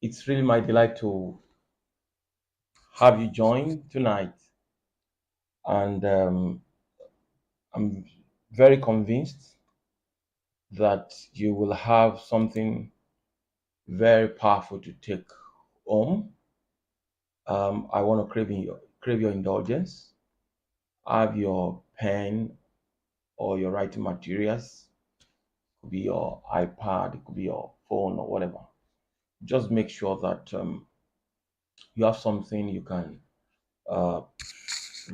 It's really my delight to have you join tonight, and I'm very convinced that you will have something very powerful to take home. I want to crave your indulgence. Have your pen or your writing materials. It could be your iPad, it could be your phone or whatever. Just make sure that you have something you can uh,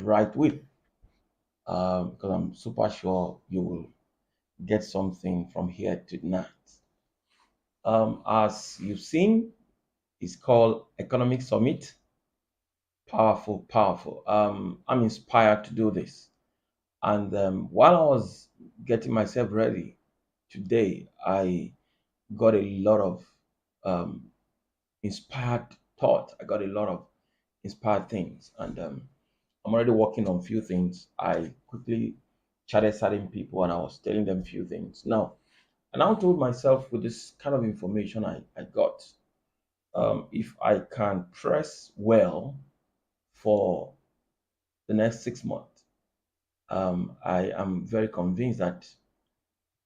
write with, because I'm super sure you will get something from here tonight. As you've seen, it's called Economic Summit. Powerful, powerful. I'm inspired to do this. And while I was getting myself ready today, I got a lot of um, inspired thought. I got a lot of inspired things. And I'm already working on few things. I quickly chatted certain people and I was telling them few things. Now, and I told myself with this kind of information I got, if I can press well for the next 6 months, I am very convinced that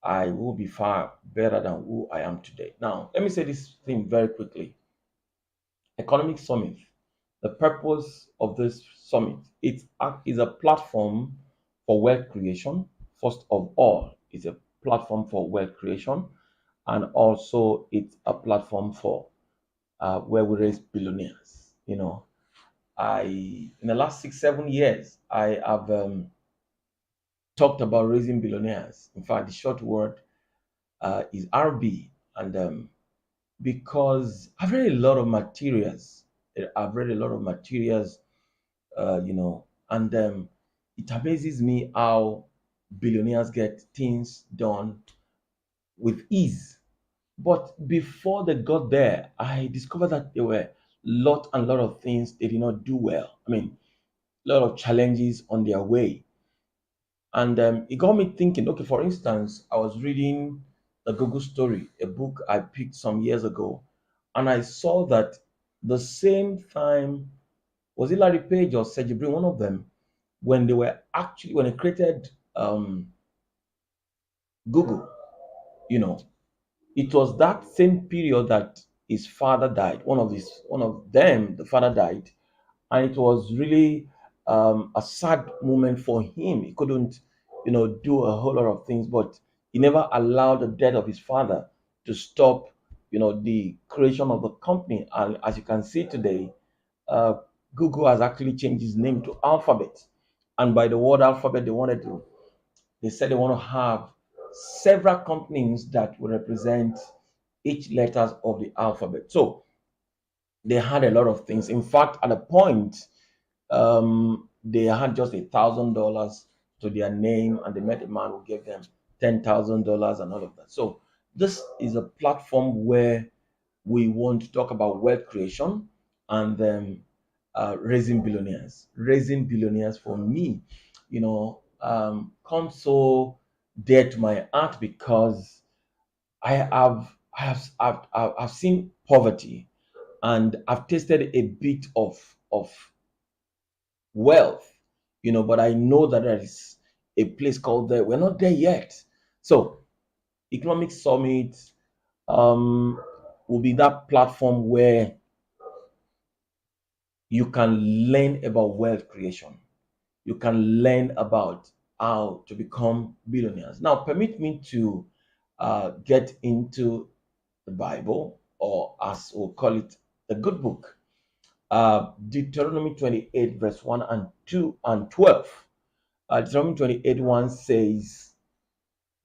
I will be far better than who I am today. Now, let me say this thing very quickly. Economic Summit. The purpose of this summit is a platform for wealth creation. First of all, it's a platform for wealth creation, and also it's a platform for where we raise billionaires. I in the last 6 7 years I have talked about raising billionaires. In fact, the short word is RB, and because I've read a lot of materials, and it amazes me how billionaires get things done with ease. But before they got there, I discovered that there were lot of things they did not do well. I mean, a lot of challenges on their way. And it got me thinking, okay, for instance, I was reading the Google Story, a book I picked some years ago, and I saw that the same time, was it Larry Page or Sergey Brin, one of them, when they created Google, you know, it was that same period that his father died. One of them, the father died, and it was really a sad moment for him. He couldn't, do a whole lot of things, but he never allowed the death of his father to stop, the creation of the company. And as you can see today, uh, Google has actually changed its name to Alphabet, and by the word Alphabet, they said they want to have several companies that will represent each letters of the alphabet. So they had a lot of things. In fact, at a point, they had just $1,000 to their name, and they met a man who gave them $10,000 and all of that. So this is a platform where we want to talk about wealth creation and then raising billionaires. Raising billionaires for me, comes so dear to my heart because I've seen poverty, and I've tasted a bit of wealth, but I know that there is a place called there. We're not there yet. So, Economic Summit um, will be that platform where you can learn about wealth creation. You can learn about how to become billionaires. Now, permit me to get into the Bible, or as we'll call it, the good book. Deuteronomy 28, verse 1 and 2 and 12. Deuteronomy 28, 1 says,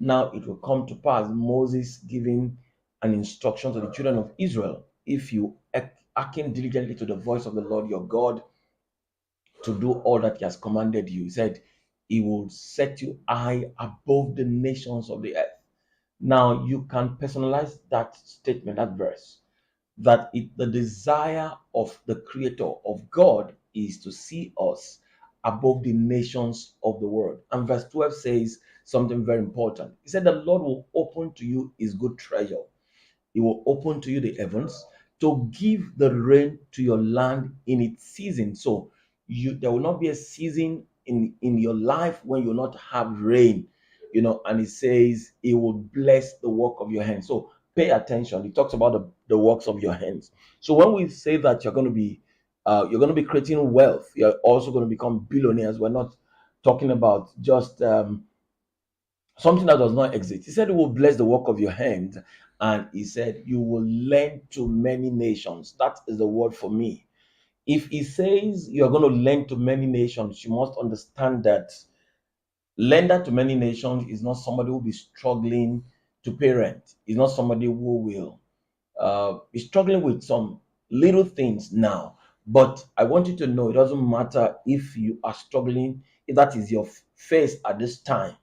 "Now it will come to pass, Moses giving an instruction to the children of Israel, if you hearken diligently to the voice of the Lord your God to do all that he has commanded you." He said, he will set you high above the nations of the earth. Now you can personalize that statement, that verse, that the desire of the creator of God is to see us above the nations of the world. And verse 12 says something very important. He said, "The Lord will open to you his good treasure. He will open to you the heavens, to give the rain to your land in its season. So there will not be a season in your life when you not have rain, and it says it will bless the work of your hands. So pay attention. It talks about the works of your hands. So when we say that you're going to be creating wealth, you're also going to become billionaires. We're not talking about just something that does not exist. He said, "He will bless the work of your hands," and he said, "You will lend to many nations." That is the word for me. If he says you're going to lend to many nations, you must understand that lender to many nations is not somebody who will be struggling to pay rent. Is not somebody who will be struggling with some little things now. But I want you to know it doesn't matter if you are struggling, if that is your face at this time.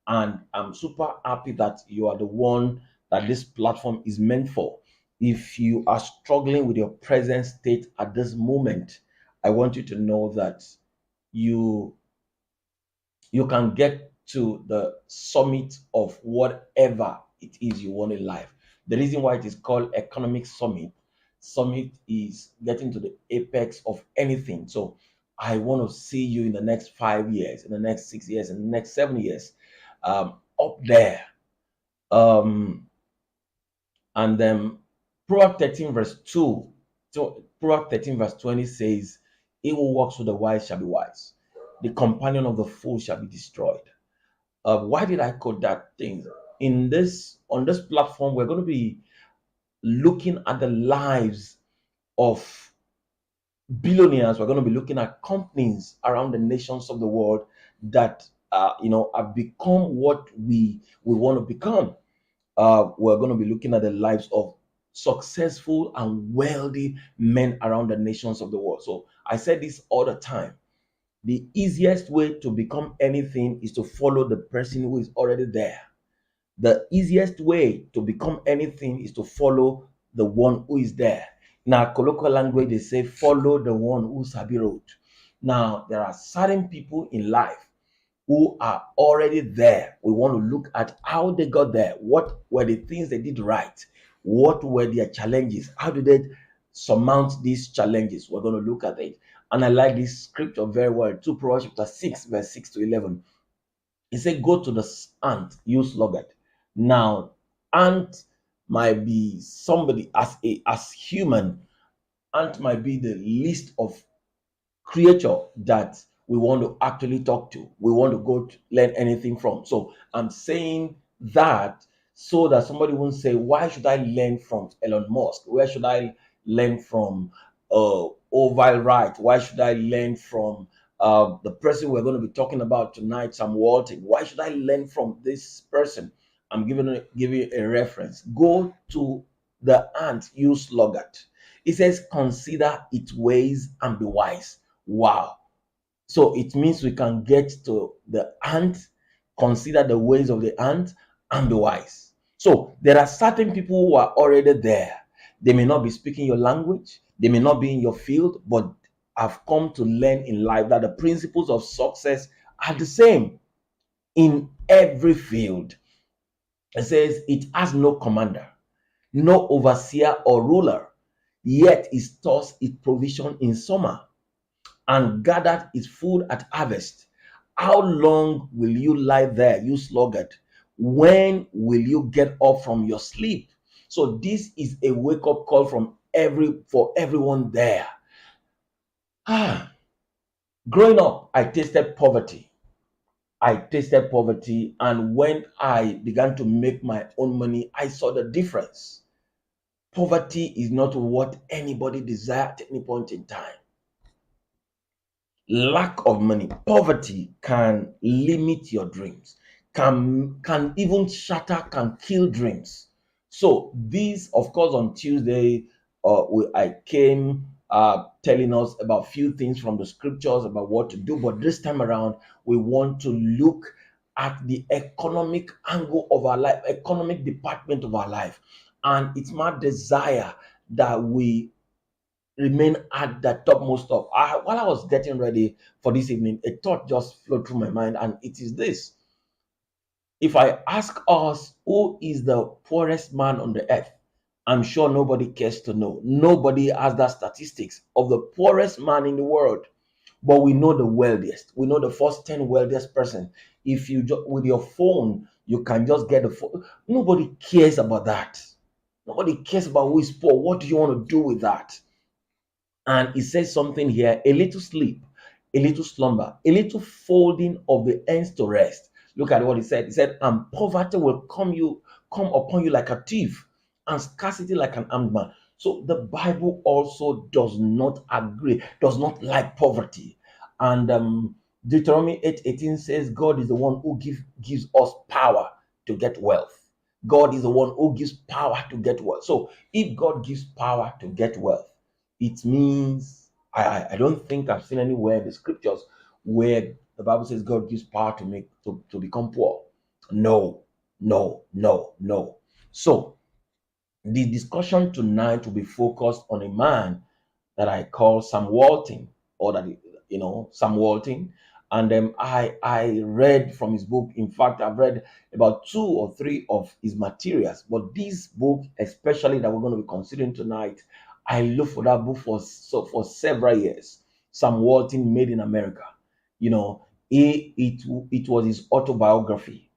And I'm super happy that you are the one that this platform is meant for. If you are struggling with your present state at this moment, I want you to know that you you can get to the summit of whatever it is you want in life. The reason why it is called economic summit is getting to the apex of anything. So I want to see you in the next 5 years, in the next 6 years, in the next 7 years, up there. Um, and then Proverbs 13 verse 2, so Proverbs 13 verse 20 says, "He who walks with the wise shall be wise. The companion of the fool shall be destroyed." Why did I quote that thing? On this platform, we're going to be looking at the lives of billionaires. We're going to be looking at companies around the nations of the world that have become what we want to become. We're going to be looking at the lives of successful and wealthy men around the nations of the world. So I said this all the time. The easiest way to become anything is to follow the person who is already there. The easiest way to become anything is to follow the one who is there. In our colloquial language, they say, follow the one who's Sabi road. Now, there are certain people in life who are already there. We want to look at how they got there. What were the things they did right? What were their challenges? How did they surmount these challenges? We're going to look at it. And I like this scripture very well. 2 Proverbs chapter 6, verse 6 to 11. He said, "Go to the ant, you sluggard." Now, ant might be somebody as human. Ant might be the least of creature that we want to actually talk to, we want to go to learn anything from. So I'm saying that so that somebody won't say, why should I learn from Elon Musk? Where should I learn from Oval Right? Why should I learn from the person we're going to be talking about tonight, Sam Walton? Why should I learn from this person? I'm giving you a reference. Go to the ant, you sluggard. It says, consider its ways and be wise. Wow. So it means we can get to the ant, consider the ways of the ant, and be wise. So there are certain people who are already there. They may not be speaking your language, they may not be in your field, but have come to learn in life that the principles of success are the same in every field. It says it has no commander, no overseer or ruler, yet it stores its provision in summer and gathered his food at harvest. How long will you lie there, you sluggard? When will you get up from your sleep? So this is a wake-up call for everyone there. Growing up, I tasted poverty. And when I began to make my own money, I saw the difference. Poverty is not what anybody desires at any point in time. Lack of money, poverty can limit your dreams, can even shatter, can kill dreams. So this, of course, on Tuesday, I came telling us about few things from the scriptures about what to do, but this time around we want to look at the economic angle of our life, economic department of our life. And it's my desire that we remain at the topmost of. While I was getting ready for this evening, a thought just flowed through my mind, and it is this. If I ask us, who is the poorest man on the earth? I'm sure nobody cares to know. Nobody has that statistics of the poorest man in the world. But we know the wealthiest. We know the first 10 wealthiest person. If you just with your phone, you can just get the phone. Nobody cares about that. Nobody cares about who is poor. What do you want to do with that? And it says something here: a little sleep, a little slumber, a little folding of the ends to rest. Look at what he said. He said, and poverty will come upon you like a thief, and scarcity like an armed man. So the Bible also does not agree, does not like poverty. And Deuteronomy 8:18 says, God is the one who gives us power to get wealth. God is the one who gives power to get wealth. So if God gives power to get wealth, it means I don't think I've seen anywhere in the scriptures where the Bible says God gives power to become poor. No, no, no, no. So the discussion tonight will be focused on a man that I call Sam Walton, or that Sam Walton. And I read from his book. In fact, I've read about 2 or 3 of his materials, but this book, especially that we're going to be considering tonight, I looked for that book for several years. Sam Walton, Made in America. It was his autobiography.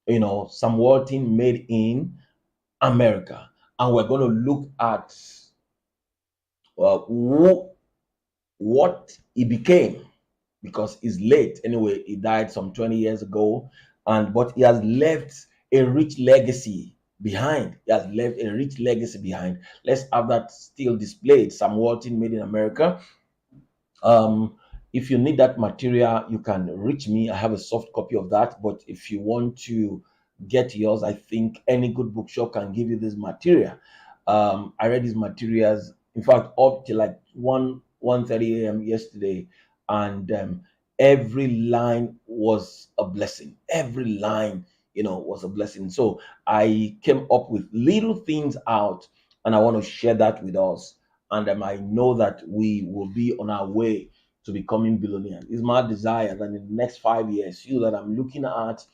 Sam Walton, Made in America, and we're going to look at who what he became, because he's late anyway. He died some 20 years ago, but he has left a rich legacy behind. He has left a rich legacy behind. Let's have that still displayed. Sam Walton, Made in America. um if you need that material, you can reach me. I have a soft copy of that, but if you want to get yours, I think any good bookshop can give you this material. I read these materials, in fact, up till like 1:30 a.m. yesterday, and every line was a blessing. Every line, was a blessing. So I came up with little things out, and I want to share that with us. And I know that we will be on our way to becoming billionaires. It's my desire that in the next 5 years, you that I'm looking at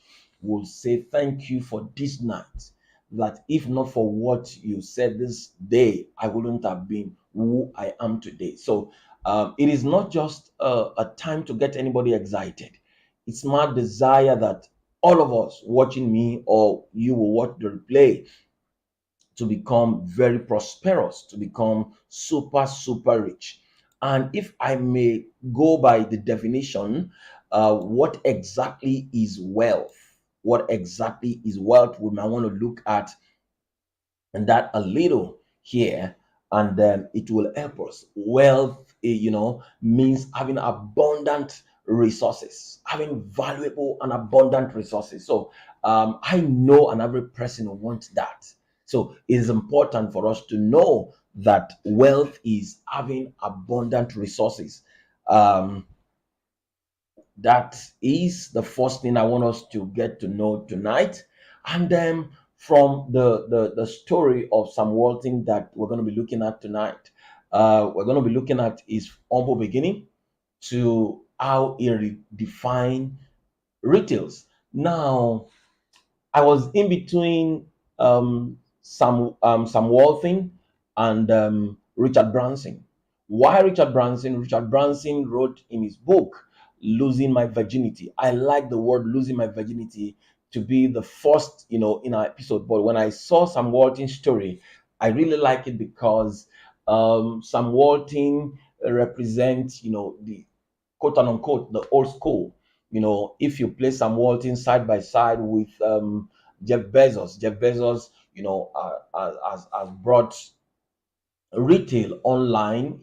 will say thank you for this night. That if not for what you said this day, I wouldn't have been who I am today. So it is not just a time to get anybody excited. It's my desire that all of us watching me, or you will watch the replay, to become very prosperous, to become super, super rich. And if I may go by the definition, what exactly is wealth? What exactly is wealth? We might want to look at and that a little here, and then it will help us. Wealth, means having abundant resources, having valuable and abundant resources. So I know an average person wants that. So it is important for us to know that wealth is having abundant resources. Um, that is the first thing I want us to get to know tonight. And then from the story of Sam Walton that we're going to be looking at tonight, we're going to be looking at his humble beginning to how he redefined retails. Now, I was in between Sam Walton and Richard Branson. Why Richard Branson? Richard Branson wrote in his book "Losing My Virginity." I like the word "losing my virginity" to be the first, in our episode. But when I saw Sam Walton's story, I really like it because Sam Walton represents, the quote and unquote the old school. If you place Sam Walton side by side with Jeff Bezos, has brought retail online.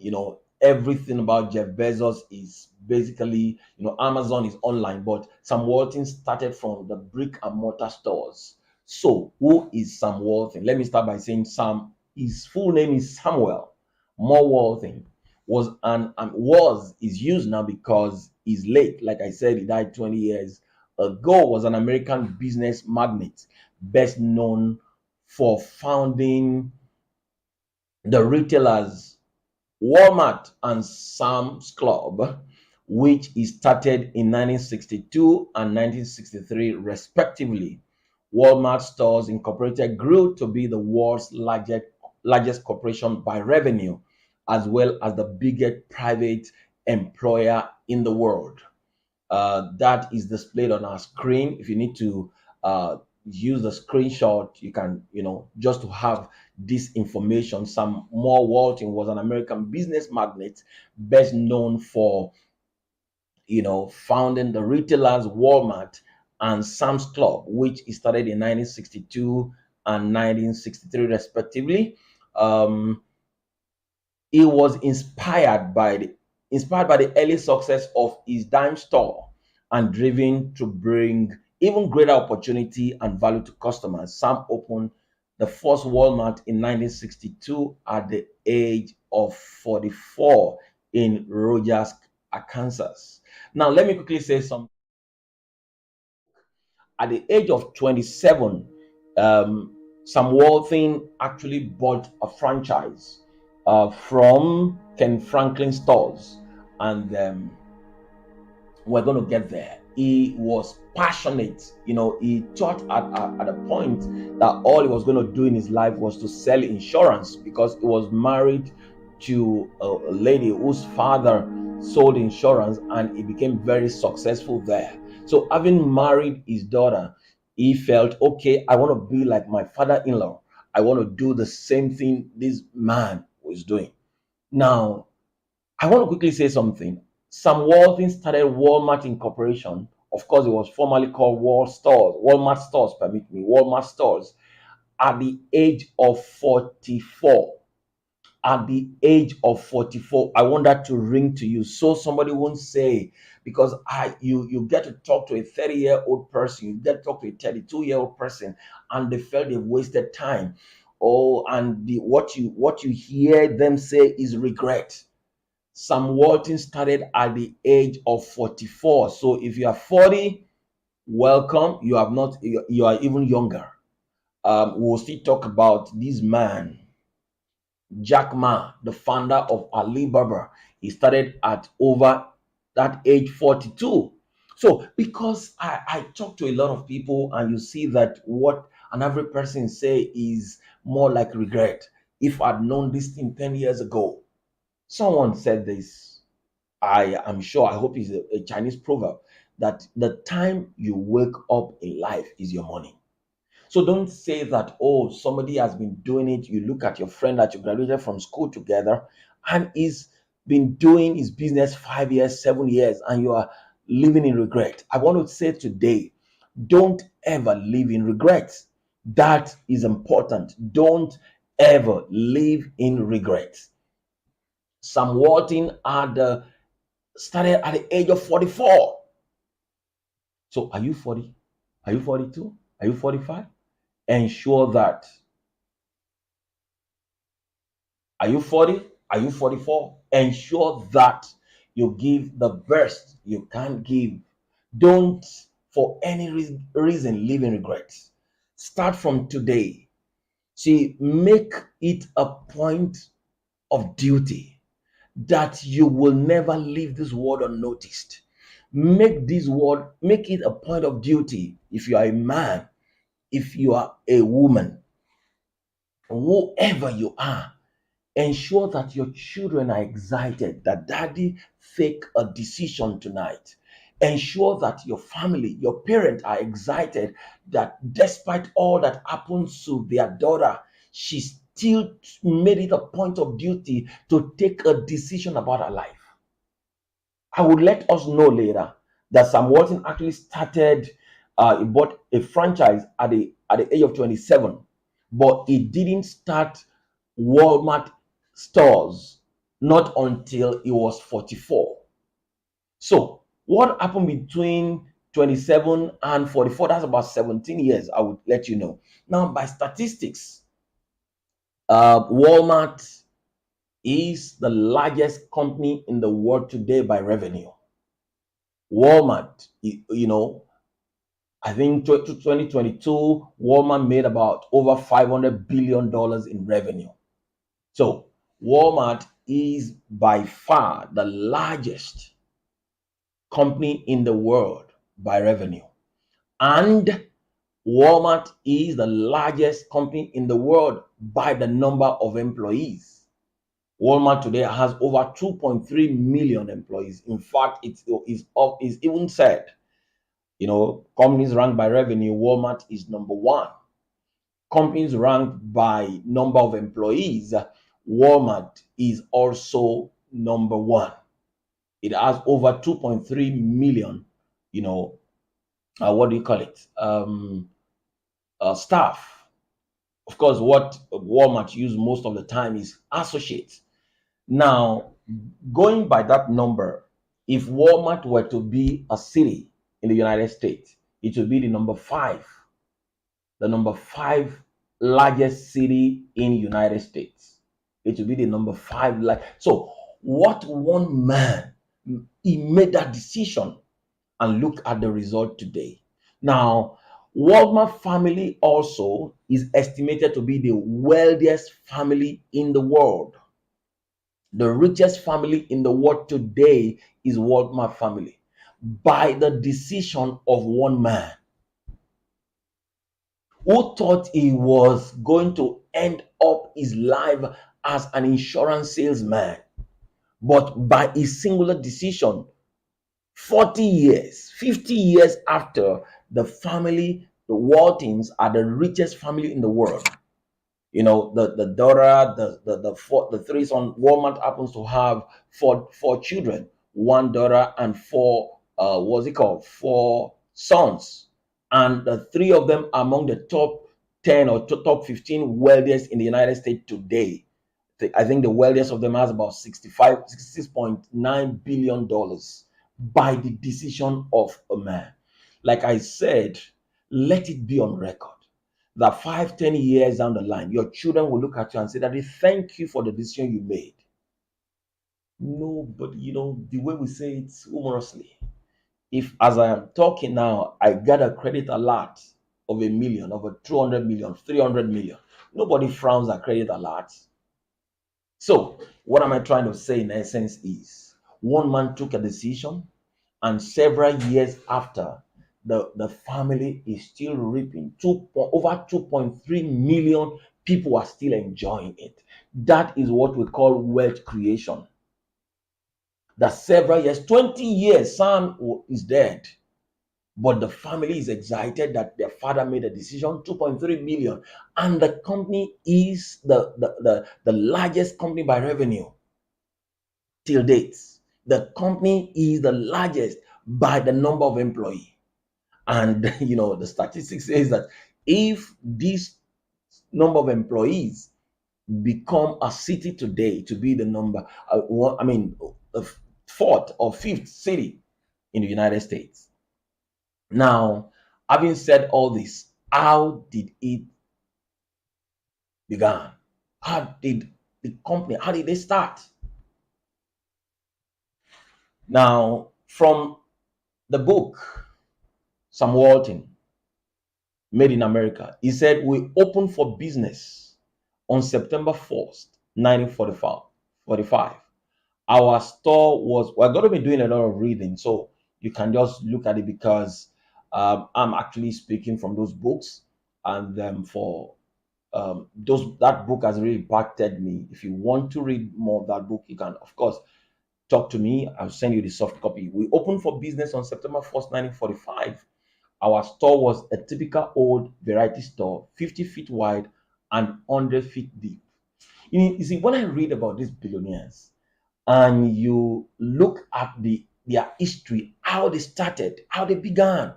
Everything about Jeff Bezos is basically, Amazon is online, but Sam Walton started from the brick and mortar stores. So who is Sam Walton? Let me start by saying his full name is Samuel More Walton. Was is used now because he's late. Like I said, he died 20 years ago. Was an American business magnate, best known for founding the retailers Walmart and Sam's Club, which he started in 1962 and 1963, respectively. Walmart Stores Incorporated grew to be the world's largest corporation by revenue, as well as the biggest private employer in the world. That is displayed on our screen. If you need to use the screenshot, you can, just to have this information. Sam Moore Walton was an American business magnate, best known for, founding the retailers Walmart and Sam's Club, which he started in 1962 and 1963, respectively. Um, he was inspired by the early success of his dime store and driven to bring even greater opportunity and value to customers. Sam opened the first Walmart in 1962 at the age of 44 in Rogers, Arkansas. Now, let me quickly say something. At the age of 27, Sam Walton actually bought a franchise from Ken Franklin stores, and we're going to get there. He was passionate. He thought at a point that all he was going to do in his life was to sell insurance, because he was married to a lady whose father sold insurance, and he became very successful there. So, having married his daughter, he felt, okay, I want to be like my father-in-law. I want to do the same thing this man was doing. Now, I want to quickly say something. Sam Walton started Walmart Incorporation. Of course, it was formerly called Walmart Stores, permit me, Walmart Stores, at the age of 44. At the age of 44, I want that to ring to you, so somebody won't say, because you get to talk to a 30-year-old person, you get to talk to a 32-year-old person, and they felt they've wasted time. Oh, and what you hear them say is regret. Sam Walton started at the age of 44. So if you are 40, welcome. You have not. You are even younger. We'll still talk about this man, Jack Ma, the founder of Alibaba. He started at over that age 42. So because I talk to a lot of people, and you see that what an average person say is more like regret. If I'd known this thing 10 years ago, someone said this. I am sure, I hope it's a Chinese proverb, that the time you wake up in life is your money. So don't say that, oh, somebody has been doing it. You look at your friend that you graduated from school together, and he's been doing his business 5 years, 7 years, and you are living in regret. I want to say today, don't ever live in regret. That is important. Don't ever live in regret. Sam Walton started at the age of 44. So are you 40? Are you 42? Are you 45? Ensure that. Are you 40? Are you 44? Ensure that you give the best you can give. Don't, for any reason, live in regrets. Start from today. See, make it a point of duty that you will never leave this world unnoticed. Make it a point of duty. If you are a man, if you are a woman, whoever you are, ensure that your children are excited that daddy take a decision tonight. Ensure that your family, your parents are excited that despite all that happens to their daughter, she still made it a point of duty to take a decision about her life. I would let us know later that Sam Walton actually started, he bought a franchise at the age of 27, but he didn't start Walmart stores not until he was 44. So, what happened between 27 and 44? That's about 17 years, I would let you know. Now, by statistics, Walmart is the largest company in the world today by revenue. Walmart, I think 2022, Walmart made about over $500 billion in revenue. So Walmart is by far the largest company in the world by revenue. And Walmart is the largest company in the world by the number of employees. Walmart today has over 2.3 million employees. In fact, it's even said, companies ranked by revenue, Walmart is number one. Companies ranked by number of employees, Walmart is also number one. It has over 2.3 million, what do you call it? Staff. Of course, what Walmart use most of the time is associates. Now, going by that number, if Walmart were to be a city in the United States, it would be the number five largest city in the United States. It would be the number five. So, what one man, he made that decision, and look at the result today. Now, Walmart family also is estimated to be the wealthiest family in the world. The richest family in the world today is Walmart family by the decision of one man who thought he was going to end up his life as an insurance salesman. But by his singular decision, 40 years, 50 years after, the Waltons are the richest family in the world. The daughter, the three sons. Walmart happens to have four children, one daughter and four sons, and the three of them are among the top 10 or top 15 wealthiest in the United States today. I think the wealthiest of them has about 66.9 billion dollars by the decision of a man. Like I said, let it be on record that 5, 10 years down the line, your children will look at you and say, Daddy, thank you for the decision you made. No, but the way we say it humorously, if as I am talking now, I get a credit alert of $1 million, of a 200 million, 300 million, nobody frowns at credit alerts. So, what am I trying to say in essence is one man took a decision, and several years after, the family is still reaping over 2.3 million people are still enjoying it. That is what we call wealth creation. That several years, 20 years, son is dead, but the family is excited that their father made a decision, 2.3 million, and the company is the largest company by revenue till date. The company is the largest by the number of employees. And the statistics says that if this number of employees become a city today to be the fourth or fifth city in the United States. Now, having said all this, how did it begin? How did they start? Now, from the book, Sam Walton, Made in America, he said, we opened for business on September 1st, 1945. Our store we're going to be doing a lot of reading, so you can just look at it because I'm actually speaking from those books, and that book has really impacted me. If you want to read more of that book, you can, of course, talk to me. I'll send you the soft copy. We opened for business on September 1st, 1945. Our store was a typical old variety store, 50 feet wide and 100 feet deep. You see, when I read about these billionaires and you look at their history, how they started, how they began,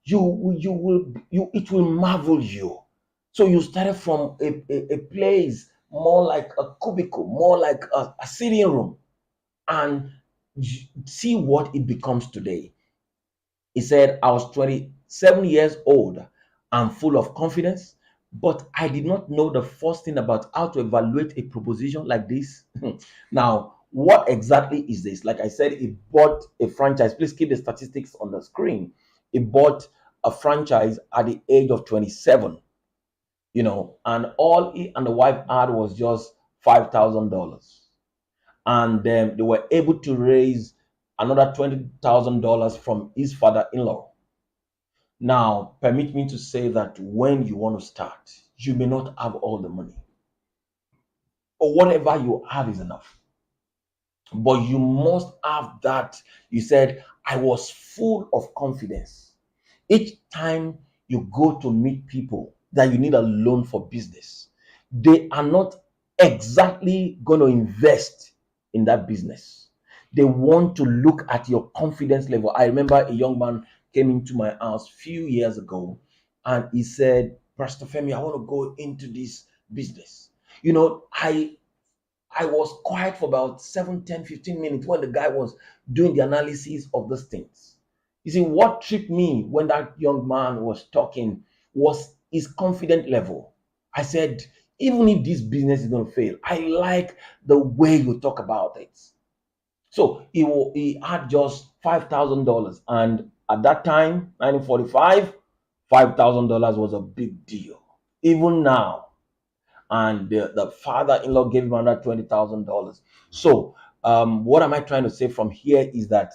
it will marvel you. So you started from a place more like a cubicle, more like a sitting room, and see what it becomes today. He said, I was 27 years old and full of confidence, but I did not know the first thing about how to evaluate a proposition like this. Now, what exactly is this? Like I said, he bought a franchise. Please keep the statistics on the screen. He bought a franchise at the age of 27, and all he and the wife had was just $5,000. And they were able to raise another $20,000 from his father-in-law. Now, permit me to say that when you want to start, you may not have all the money, or whatever you have is enough. But you must have that. You said, I was full of confidence. Each time you go to meet people that you need a loan for business, they are not exactly going to invest in that business. They want to look at your confidence level. I remember a young man came into my house a few years ago and he said, Pastor Femi, I want to go into this business. You know, I was quiet for about 7, 10, 15 minutes when the guy was doing the analysis of these things. You see, what tripped me when that young man was talking was his confident level. I said, even if this business is going to fail, I like the way you talk about it. So he had just $5,000. And at that time, 1945, $5,000 was a big deal. Even now, and the father-in-law gave him another $20,000. So, what am I trying to say from here is that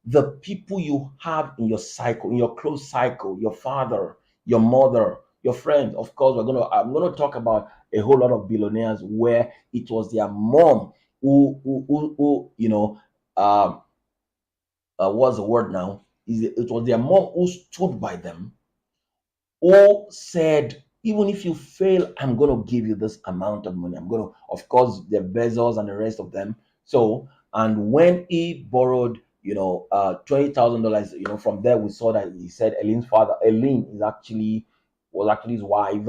the people you have in your cycle, in your close cycle, your father, your mother, your friends. Of course, I'm gonna talk about a whole lot of billionaires where it was their mom who what's the word now? It was their mom who stood by them, who said, even if you fail, I'm going to give you this amount of money. I'm going to, of course, the Bezos and the rest of them. So, and when he borrowed, $20,000, from there we saw that he said Eileen's father, Eileen was actually his wife.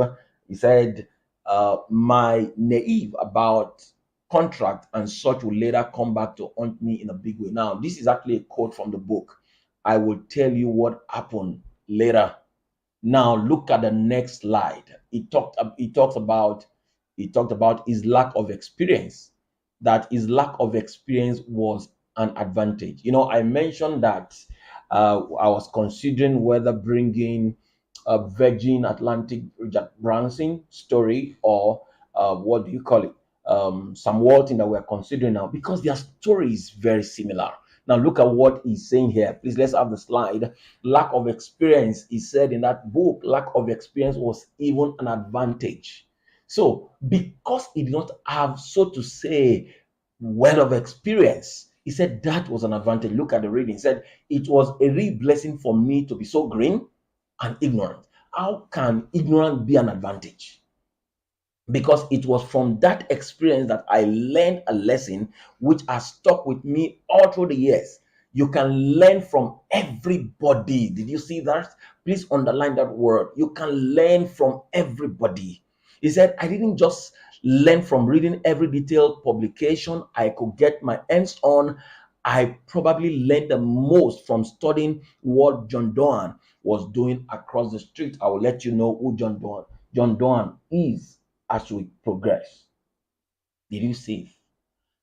He said, my naive about contract and such will later come back to haunt me in a big way. Now, this is actually a quote from the book. I will tell you what happened later. Now look at the next slide. He talked about his lack of experience. That his lack of experience was an advantage. I mentioned that I was considering whether bringing a Virgin Atlantic Richard Branson story or what do you call it? Sam Walton that we're considering now because their story is very similar. Now look at what he's saying here. Please let's have the slide. Lack of experience, he said in that book, lack of experience was even an advantage. So because he did not have, so to say, well of experience, he said that was an advantage. Look at the reading. He said it was a real blessing for me to be so green and ignorant. How can ignorance be an advantage? Because it was from that experience that I learned a lesson which has stuck with me all through the years. You can learn from everybody. Did you see that? Please underline that word. You can learn from everybody. He said, I didn't just learn from reading every detailed publication I could get my hands on. I probably learned the most from studying what John Doan was doing across the street. I will let you know who John Doan is as we progress. Did you see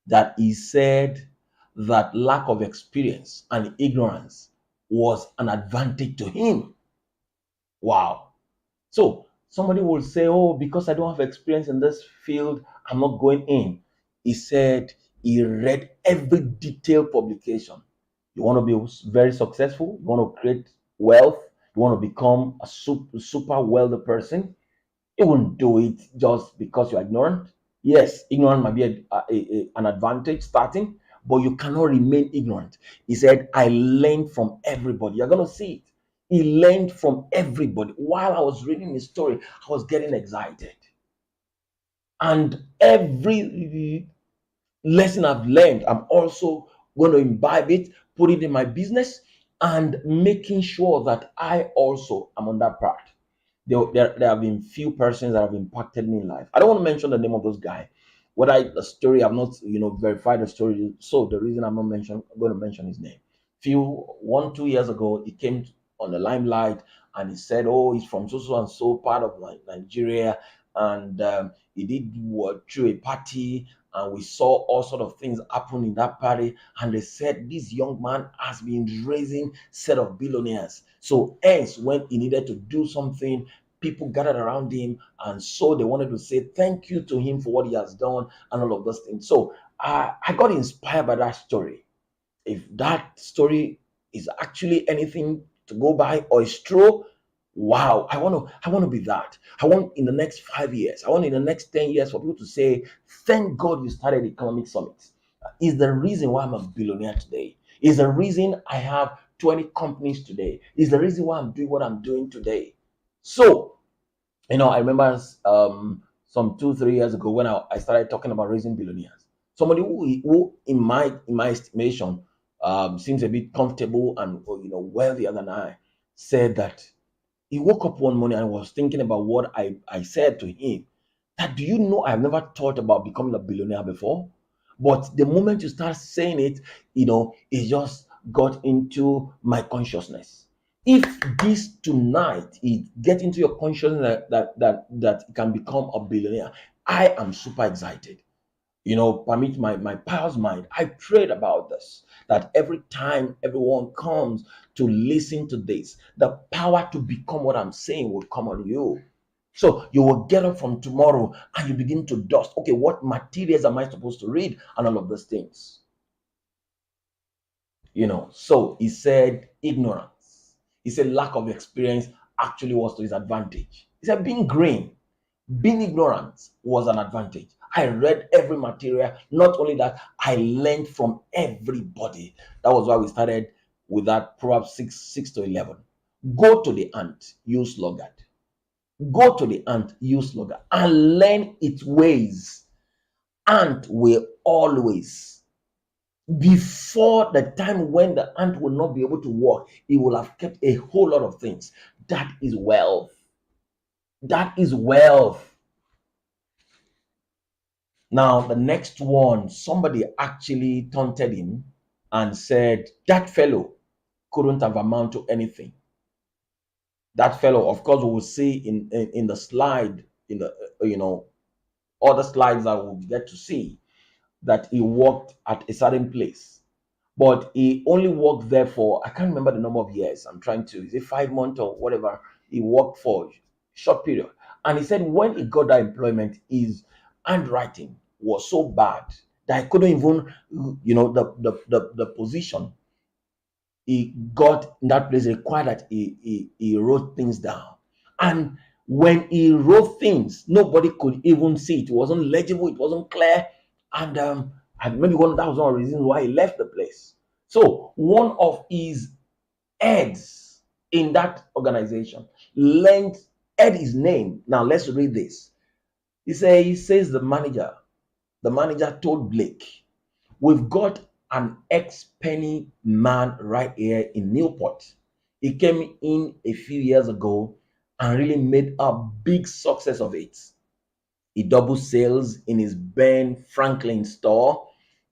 that he said that lack of experience and ignorance was an advantage to him? Wow. So somebody will say, oh, because I don't have experience in this field, I'm not going in. He said he read every detailed publication. You want to be very successful, you want to create wealth, you want to become a super wealthy person. You won't do it just because you're ignorant. Yes, ignorance might be an advantage starting, but you cannot remain ignorant. He said, I learned from everybody. You're going to see it. He learned from everybody. While I was reading his story, I was getting excited. And every lesson I've learned, I'm also going to imbibe it, put it in my business, and making sure that I also am on that part. There have been few persons that have impacted me in life. I don't want to mention the name of those guys. Whether the story, I've not verified the story. So the reason I'm not going to mention his name. Few 1 2 years ago, he came on the limelight and he said, "Oh, he's from so and so part of Nigeria, and he did what through a party." And we saw all sort of things happen in that party. And they said this young man has been raising set of billionaires. So hence, when he needed to do something, people gathered around him, and so they wanted to say thank you to him for what he has done and all of those things. So I got inspired by that story. If that story is actually anything to go by or is true, wow, I want to be that. I want in the next 5 years, I want in the next 10 years for people to say, thank God you started Economic Summit. Is the reason why I'm a billionaire today. Is the reason I have 20 companies today. Is the reason why I'm doing what I'm doing today. So, I remember some 2, 3 years ago when I started talking about raising billionaires. Somebody who in my estimation seems a bit comfortable and wealthier than I said that he woke up one morning and was thinking about what I said to him. That, do you know, I've never thought about becoming a billionaire before? But the moment you start saying it, it just got into my consciousness. If this tonight it get into your consciousness that you can become a billionaire, I am super excited. Permit my pious mind. I prayed about this, that every time everyone comes to listen to this, the power to become what I'm saying will come on you. So you will get up from tomorrow and you begin to dust. Okay, what materials am I supposed to read? And all of those things. So he said ignorance. He said lack of experience actually was to his advantage. He said being ignorant was an advantage. I read every material. Not only that, I learned from everybody. That was why we started with that Proverbs 6 to 11. Go to the ant, use sluggard. Go to the ant, use sluggard, and learn its ways. Ant will always, before the time when the ant will not be able to walk, it will have kept a whole lot of things. That is wealth. That is wealth. Now, the next one, somebody actually taunted him and said that fellow couldn't have amounted to anything. That fellow, of course, we will see in the slide, in the other slides that we'll get to see, that he worked at a certain place, but he only worked there for, I can't remember the number of years. I'm trying to, is it 5 months or whatever? He worked for short period, and he said when he got that employment, his handwriting was so bad that I couldn't even, the position he got in that place required that he wrote things down. And when he wrote things, nobody could even see it. It wasn't legible, it wasn't clear. And maybe that was one of the reasons why he left the place. So one of his heads in that organization learned head his name. Now let's read this. He says the manager told Blake, we've got an ex-penny man right here in Newport. He came in a few years ago and really made a big success of it. He doubled sales in his Ben Franklin store.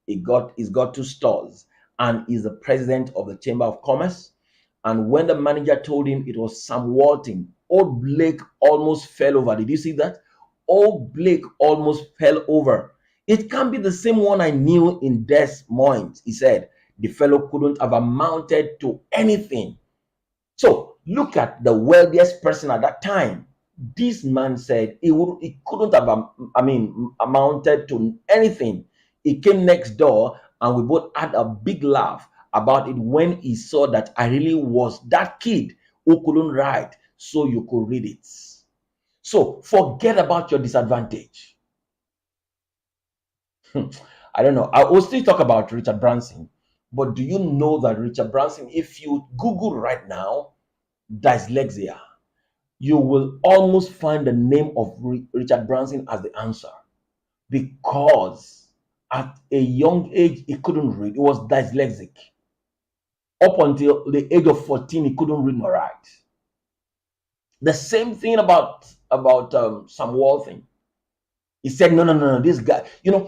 He's got 2 stores and is the president of the Chamber of Commerce. And when the manager told him it was Sam Walton, old Blake almost fell over. Did you see that? Old Blake almost fell over. It can't be the same one I knew in Des Moines, he said. The fellow couldn't have amounted to anything. So look at the wealthiest person at that time. This man said he couldn't have amounted to anything. He came next door and we both had a big laugh about it when he saw that I really was that kid who couldn't write so you could read it. So forget about your disadvantage. I don't know. I will still talk about Richard Branson, but do you know that Richard Branson, if you Google right now, dyslexia, you will almost find the name of Richard Branson as the answer, because at a young age he couldn't read. He was dyslexic. Up until the age of 14, he couldn't read nor write. The same thing about Sam Walton. He said, no, no, no, no, this guy,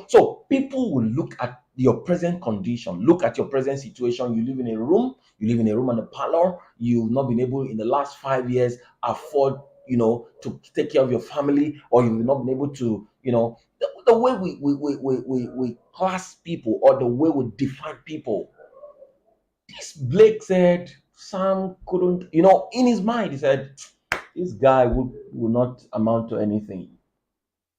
so people will look at your present condition, look at your present situation. You live in a room and a parlor. You've not been able in the last 5 years afford, to take care of your family, or you've not been able to, the way we class people, or the way we define people. This Blake said, Sam couldn't, in his mind, he said, this guy would not amount to anything.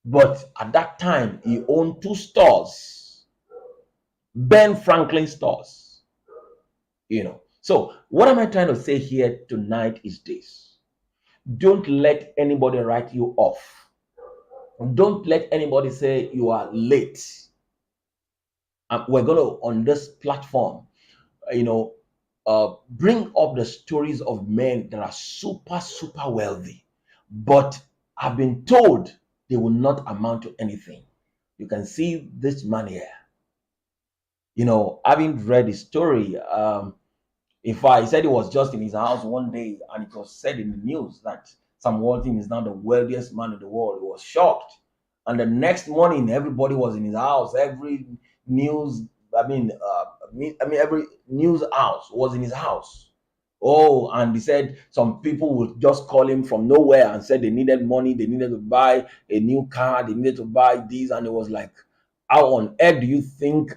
But at that time, he owned 2 stores, Ben Franklin stores. So what am I trying to say here tonight is this. Don't let anybody write you off. Don't let anybody say you are late. We're going to, on this platform, you know, bring up the stories of men that are super, super wealthy, but have been told they will not amount to anything. You can see this man here. Having read his story, in fact, he said he was just in his house one day and it was said in the news that Sam Walton is now the wealthiest man in the world. He was shocked. And the next morning, everybody was in his house. Every news, every news house was in his house. Oh, and he said some people would just call him from nowhere and said they needed money, they needed to buy a new car, they needed to buy this. And it was like, how on earth do you think,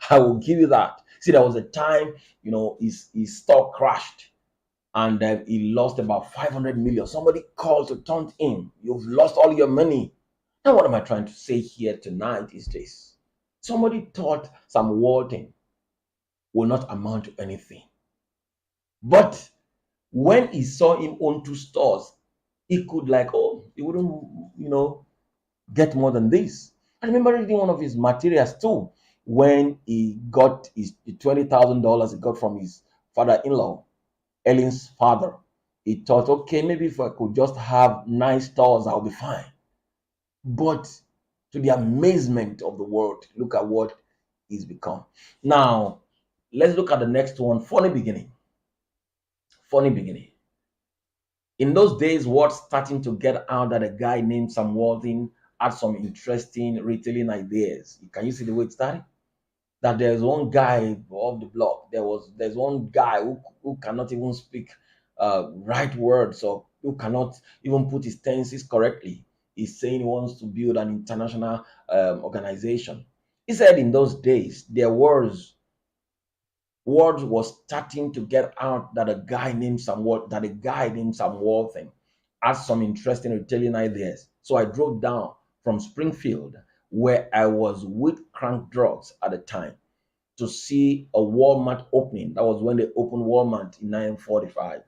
I will give you that? See, there was a time, his stock crashed and he lost about 500 million. Somebody called to taunt him. You've lost all your money. Now, what am I trying to say here tonight is this. Somebody thought Sam Walton will not amount to anything. But when he saw him own two stores, he could he wouldn't, get more than this. I remember reading one of his materials too, when he got his $20,000 he got from his father-in-law, Ellen's father. He thought, okay, maybe if I could just have 9 stores, I'll be fine. But to the amazement of the world, look at what he's become. Now, let's look at the next one. Funny beginning. Funny beginning. In those days, what's starting to get out that a guy named Sam Walton had some interesting retailing ideas. Can you see the way it started? That there's one guy off the block. There's one guy who cannot even speak right words, or who cannot even put his tenses correctly. He's saying he wants to build an international organization. He said in those days word was starting to get out that a guy named Sam Walton had some interesting retailing ideas. So I drove down from Springfield, where I was with Crank Drugs at the time, to see a Walmart opening. That was when they opened Walmart in 1945.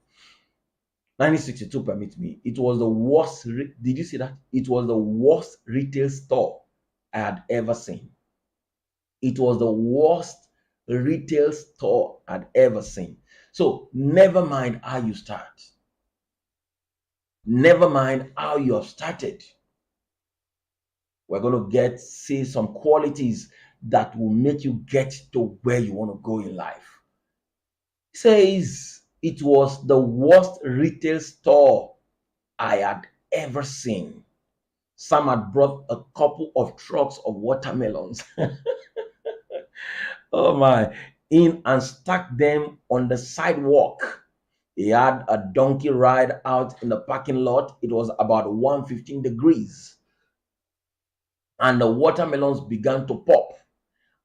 1962, permit me. It was the worst. Did you see that? It was the worst retail store I had ever seen. It was the worst retail store I'd ever seen. So never mind how you start. Never mind how you have started. We're going to see some qualities that will make you get to where you want to go in life. He says it was the worst retail store I had ever seen. Sam had brought a couple of trucks of watermelons. Oh my, in and stacked them on the sidewalk. He had a donkey ride out in the parking lot. It was about 115 degrees. And the watermelons began to pop.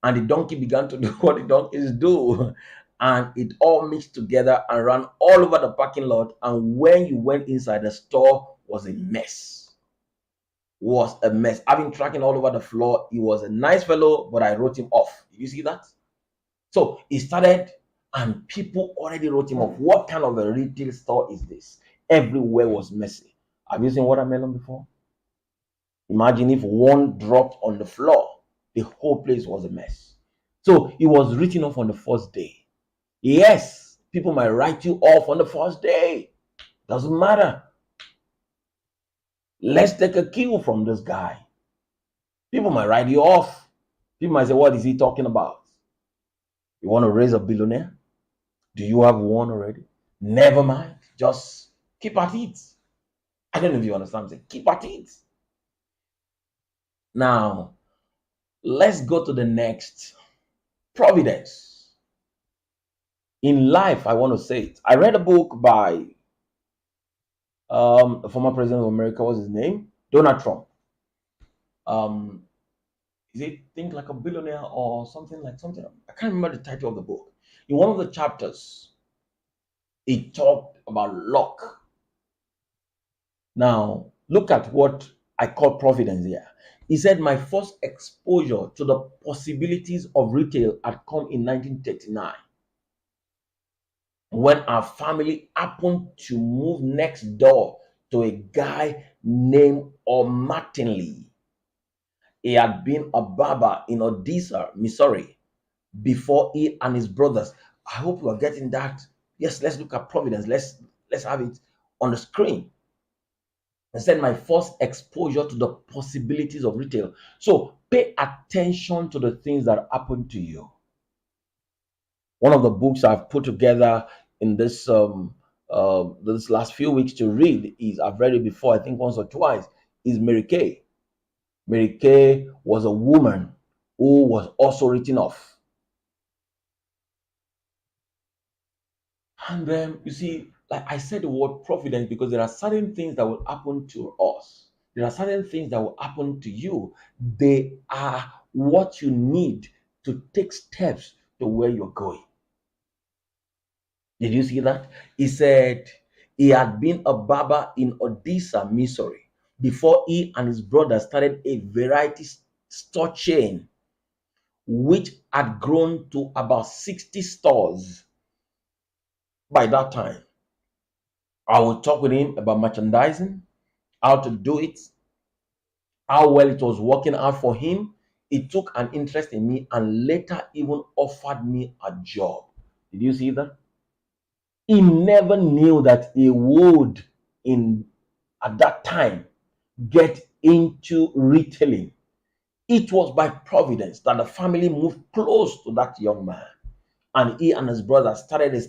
And the donkey began to do what the donkeys do. And it all mixed together and ran all over the parking lot. And when you went inside, the store was a mess. Was a mess. Having tracking all over the floor, he was a nice fellow, but I wrote him off. Did you see that? So he started, and people already wrote him off. What kind of a retail store is this? Everywhere was messy. Have you seen watermelon before? Imagine if one dropped on the floor, the whole place was a mess. So he was written off on the first day. Yes, people might write you off on the first day. Doesn't matter. Let's take a cue from this guy. People might write you off. People might say, what is he talking about? You want to raise a billionaire? Do you have one already? Never mind. Just keep at it. I don't know if you understand. Say, keep at it. Now, let's go to the next. Providence. In life, I want to say it. I read a book by the former president of America. What's his name? Donald Trump. Is it Think Like a Billionaire or something like something? I can't remember the title of the book. In one of the chapters, he talked about luck. Now, look at what I call providence here. He said, my first exposure to the possibilities of retail had come in 1939. when our family happened to move next door to a guy named O'Martinley. He had been a barber in Odessa, Missouri, before he and his brothers. I hope you are getting that. Yes, let's look at Providence. Let's have it on the screen. I said my first exposure to the possibilities of retail. So pay attention to the things that happen to you. One of the books I've put together in this last few weeks to read is, I've read it before, I think once or twice, is Mary Kay. Mary Kay was a woman who was also written off. And then you see, like I said the word providence because there are certain things that will happen to us. There are certain things that will happen to you. They are what you need to take steps to where you're going. Did you see that? He said he had been a barber in Odessa, Missouri, before he and his brother started a variety store chain, which had grown to about 60 stores by that time. I will talk with him about merchandising, how to do it, how well it was working out for him. He took an interest in me and later even offered me a job. Did you see that? He never knew that he would, in at that time, get into retailing. It was by providence that the family moved close to that young man, and he and his brother started a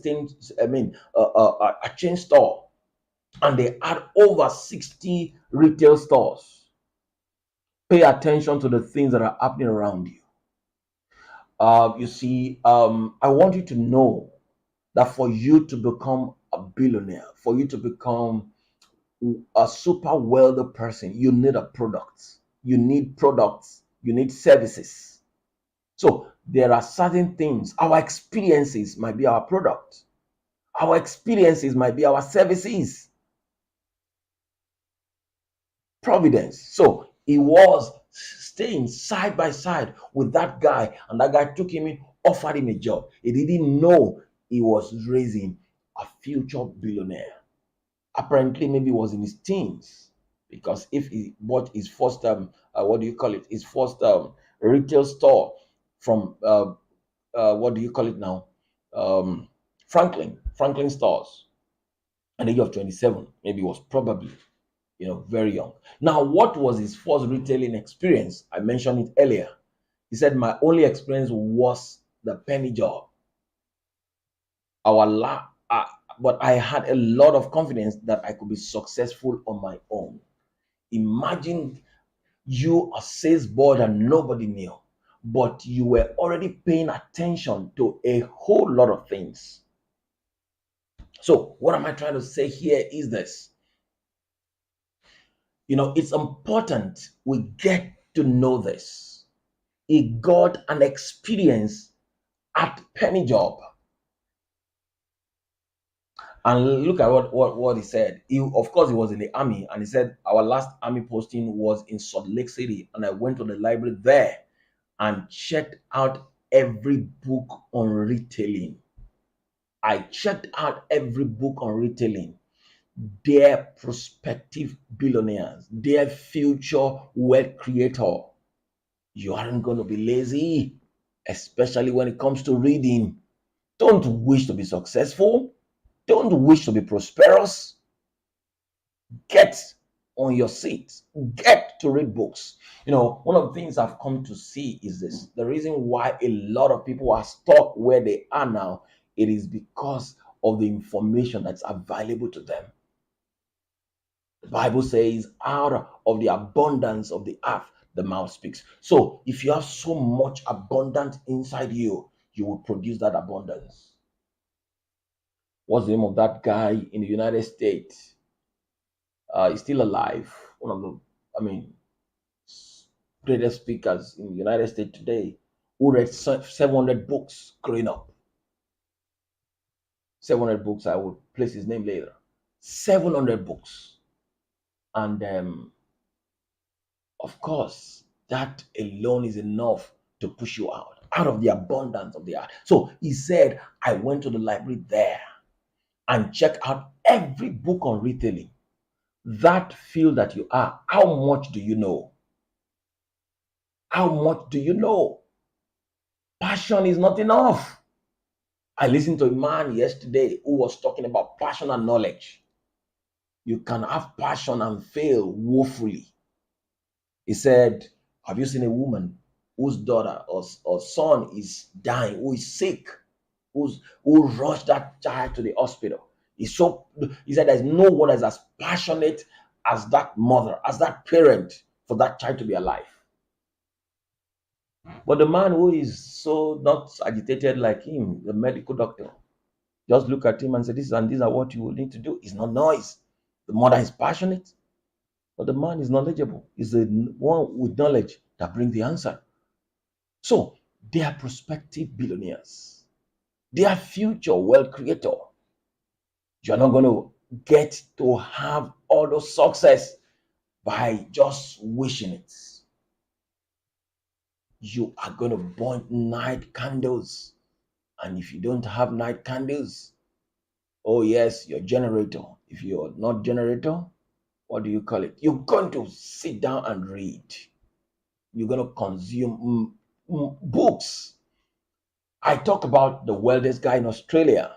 chain store, and they had over 60 retail stores. Pay attention to the things that are happening around you. You see, I want you to know that for you to become a billionaire, for you to become a super wealthy person, you need a product. You need products. You need services. So there are certain things. Our experiences might be our product. Our experiences might be our services. Providence. So he was staying side by side with that guy, and that guy took him in, offered him a job. He didn't know he was raising a future billionaire. Apparently, maybe he was in his teens, because if he bought his first what do you call it? His first retail store from what do you call it now? Um, Franklin stores at the age of 27, maybe was probably very young. Now, what was his first retailing experience? I mentioned it earlier. He said, my only experience was the penny job. But I had a lot of confidence that I could be successful on my own. Imagine you are sales board and nobody knew, but you were already paying attention to a whole lot of things. So what am I trying to say here is this. It's important we get to know this. He got an experience at penny job. And look at what he said. Of course, he was in the army, and he said, our last army posting was in Salt Lake City, and I went to the library there and checked out every book on retailing. I checked out every book on retailing. Their prospective billionaires, their future wealth creator. You aren't going to be lazy, especially when it comes to reading. Don't wish to be successful. Don't wish to be prosperous. Get on your seat. Get to read books. One of the things I've come to see is this. The reason why a lot of people are stuck where they are now, it is because of the information that's available to them. The Bible says, out of the abundance of the earth, the mouth speaks. So if you have so much abundance inside you, you will produce that abundance. What's the name of that guy in the United States? He's still alive. One of the, greatest speakers in the United States today, who read 700 books growing up. 700 books. I will place his name later. 700 books. And of course, that alone is enough to push you out of the abundance of the earth. So he said, I went to the library there and check out every book on retailing. That field that you are, how much do you know? How much do you know? Passion is not enough. I listened to a man yesterday who was talking about passion and knowledge. You can have passion and fail woefully. He said, have you seen a woman whose daughter or son is dying, who is sick, who rushed that child to the hospital? He said there's no one that's as passionate as that mother, as that parent for that child to be alive. But the man who is so not agitated like him, the medical doctor, just look at him and say, this and these are what you will need to do. It's not noise. The mother is passionate, but the man is knowledgeable. Is the one with knowledge that brings the answer. So they are prospective billionaires. They are future wealth creator. You're not going to get to have all those success by just wishing it. You are going to burn night candles. And if you don't have night candles, oh yes, your generator. If you're not generator, what do you call it? You're going to sit down and read. You're going to consume books. I talk about the wealthiest guy in Australia.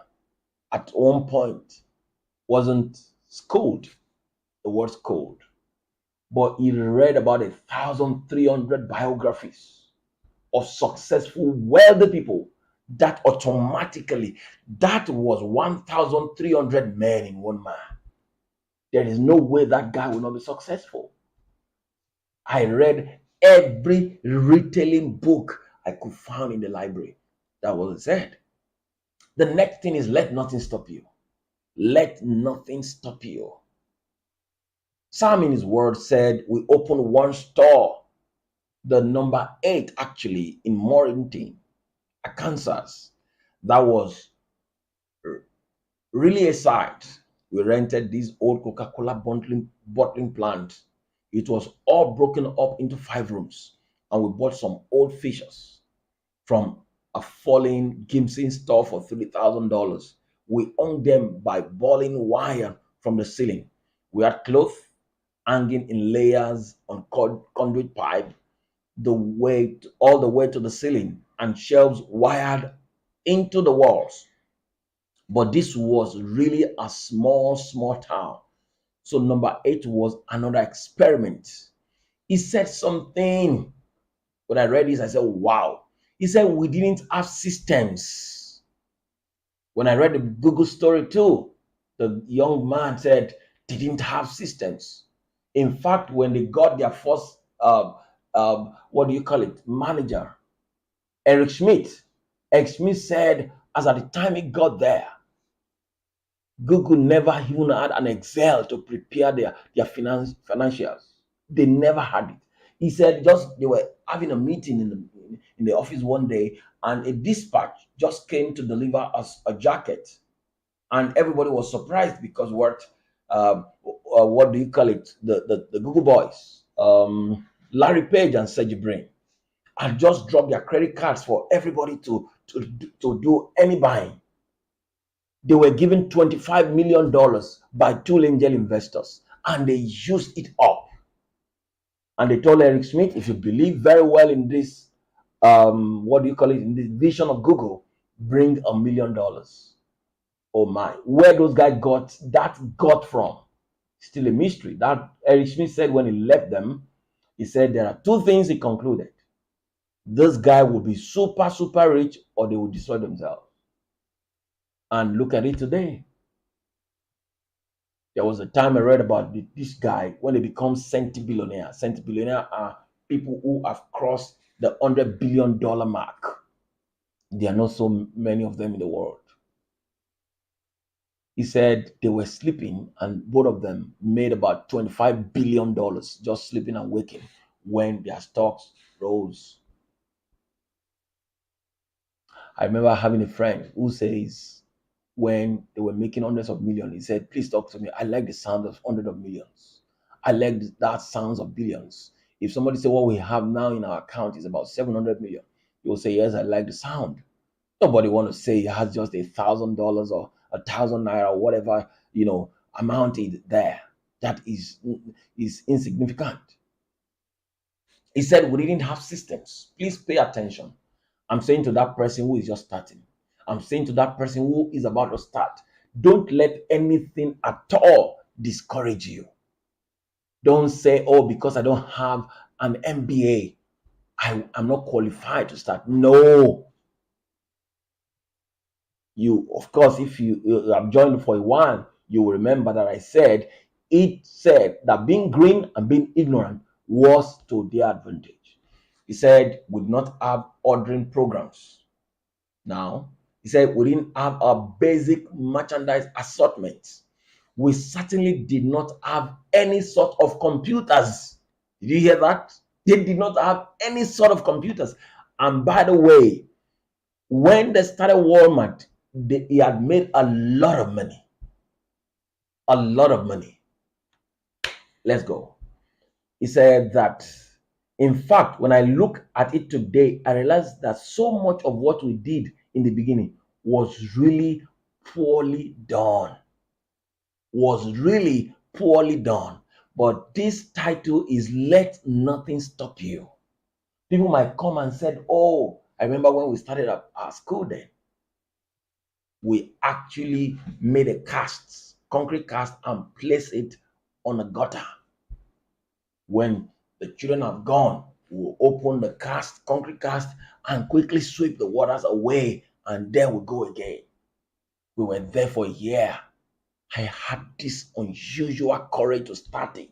At one point, wasn't schooled. The word schooled, but he read about 1,300 biographies of successful, wealthy people. That automatically, that was 1,300 men in one man. There is no way that guy will not be successful. I read every retailing book I could find in the library. That was said. The next thing is let nothing stop you. Let nothing stop you. Sam in his word said, we opened one store, the number 8 actually in Morrington, Arkansas. That was really a sight. We rented this old Coca-Cola bottling plant. It was all broken up into 5 rooms, and we bought some old fishes from a fallen Gibson store for $3,000. We hung them by balling wire from the ceiling. We had clothes hanging in layers on conduit pipe all the way to the ceiling, and shelves wired into the walls. But this was really a small town. So number 8 was another experiment. He said something. When I read this, I said, wow. He said, we didn't have systems. When I read the Google story too, the young man said they didn't have systems. In fact, when they got their first, what do you call it, manager, Eric Schmidt, said, as at the time he got there, Google never even had an Excel to prepare their financials. They never had it. He said just they were having a meeting in the office one day, and a dispatch just came to deliver us a jacket, and everybody was surprised because what do you call it? The Google boys, Larry Page and Sergey Brin, had just dropped their credit cards for everybody to do any buying. They were given $25 million by 2 angel investors, and they used it up. And they told Eric Smith, if you believe very well in this, what do you call it, in this vision of Google, bring $1 million. Oh my, where those guys got from, still a mystery. That Eric Smith said when he left them, he said there are 2 things he concluded. This guy will be super rich, or they will destroy themselves. And look at it today. There was a time I read about this guy when they become centibillionaire. Centibillionaire are people who have crossed the $100 billion mark. There are not so many of them in the world. He said they were sleeping, and both of them made about $25 billion just sleeping and waking when their stocks rose. I remember having a friend who says, when they were making hundreds of millions, he said, please talk to me. I like the sound of hundreds of millions. I like that sounds of billions. If somebody say what we have now in our account is about 700 million, you will say, yes, I like the sound. Nobody want to say he has just $1,000 or 1,000 naira, whatever, amount is there. That is insignificant. He said we didn't have systems. Please pay attention. I'm saying to that person who is just starting. I'm saying to that person who is about to start. Don't let anything at all discourage you. Don't say, oh, because I don't have an MBA, I'm not qualified to start. No. You, of course, if you have joined for a while, you will remember that I said, it said that being green and being ignorant was to their advantage. He said we did not have ordering programs. Now, he said we didn't have a basic merchandise assortment. We certainly did not have any sort of computers. Did you hear that? They did not have any sort of computers. And by the way, when they started Walmart, he had made a lot of money. A lot of money. Let's go. He said that, in fact, when I look at it today, I realized that so much of what we did in the beginning was really poorly done. Was really poorly done. But this title is Let Nothing Stop You. People might come and said, oh, I remember when we started our school then. We actually made a cast, concrete cast, and placed it on a gutter. When the children have gone, we'll open the cast, concrete cast, and quickly sweep the waters away, and there we go again. We were there for a year. I had this unusual courage to start it.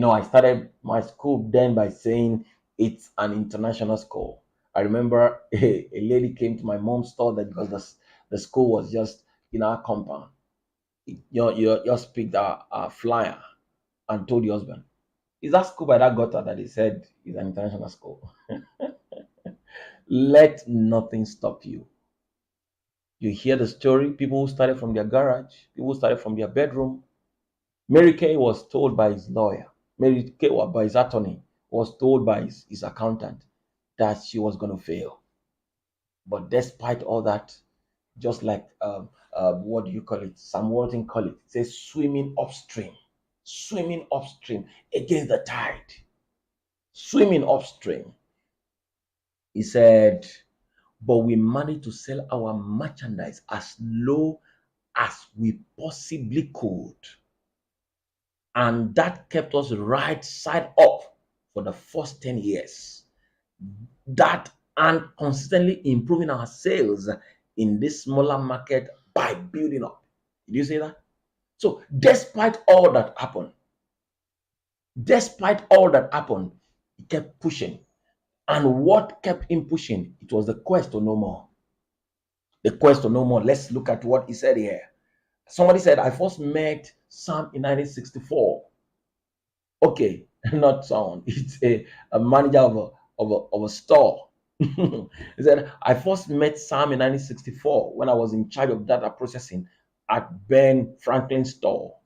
I started my school then by saying it's an international school. I remember a lady came to my mom's store that because the school was just in our compound. You just picked a flyer and told the husband, is that school by that gutter that he said is an international school? Let nothing stop you. You hear the story, people who started from their garage, people who started from their bedroom. Mary Kay was told by his lawyer, Mary Kay, by his attorney, was told by his accountant that she was going to fail. But despite all that, just like what do you call it? Sam Walton call it. It says swimming upstream against the tide, swimming upstream. He said, but we managed to sell our merchandise as low as we possibly could. And that kept us right side up for the first 10 years. That and consistently improving our sales in this smaller market by building up. Did you see that? So despite all that happened, he kept pushing. And what kept him pushing? It was the quest to know more. The quest to know more. Let's look at what he said here. Somebody said, I first met Sam in 1964. Okay, not someone. It's a manager of a store. He said, I first met Sam in 1964 when I was in charge of data processing at Ben Franklin's store.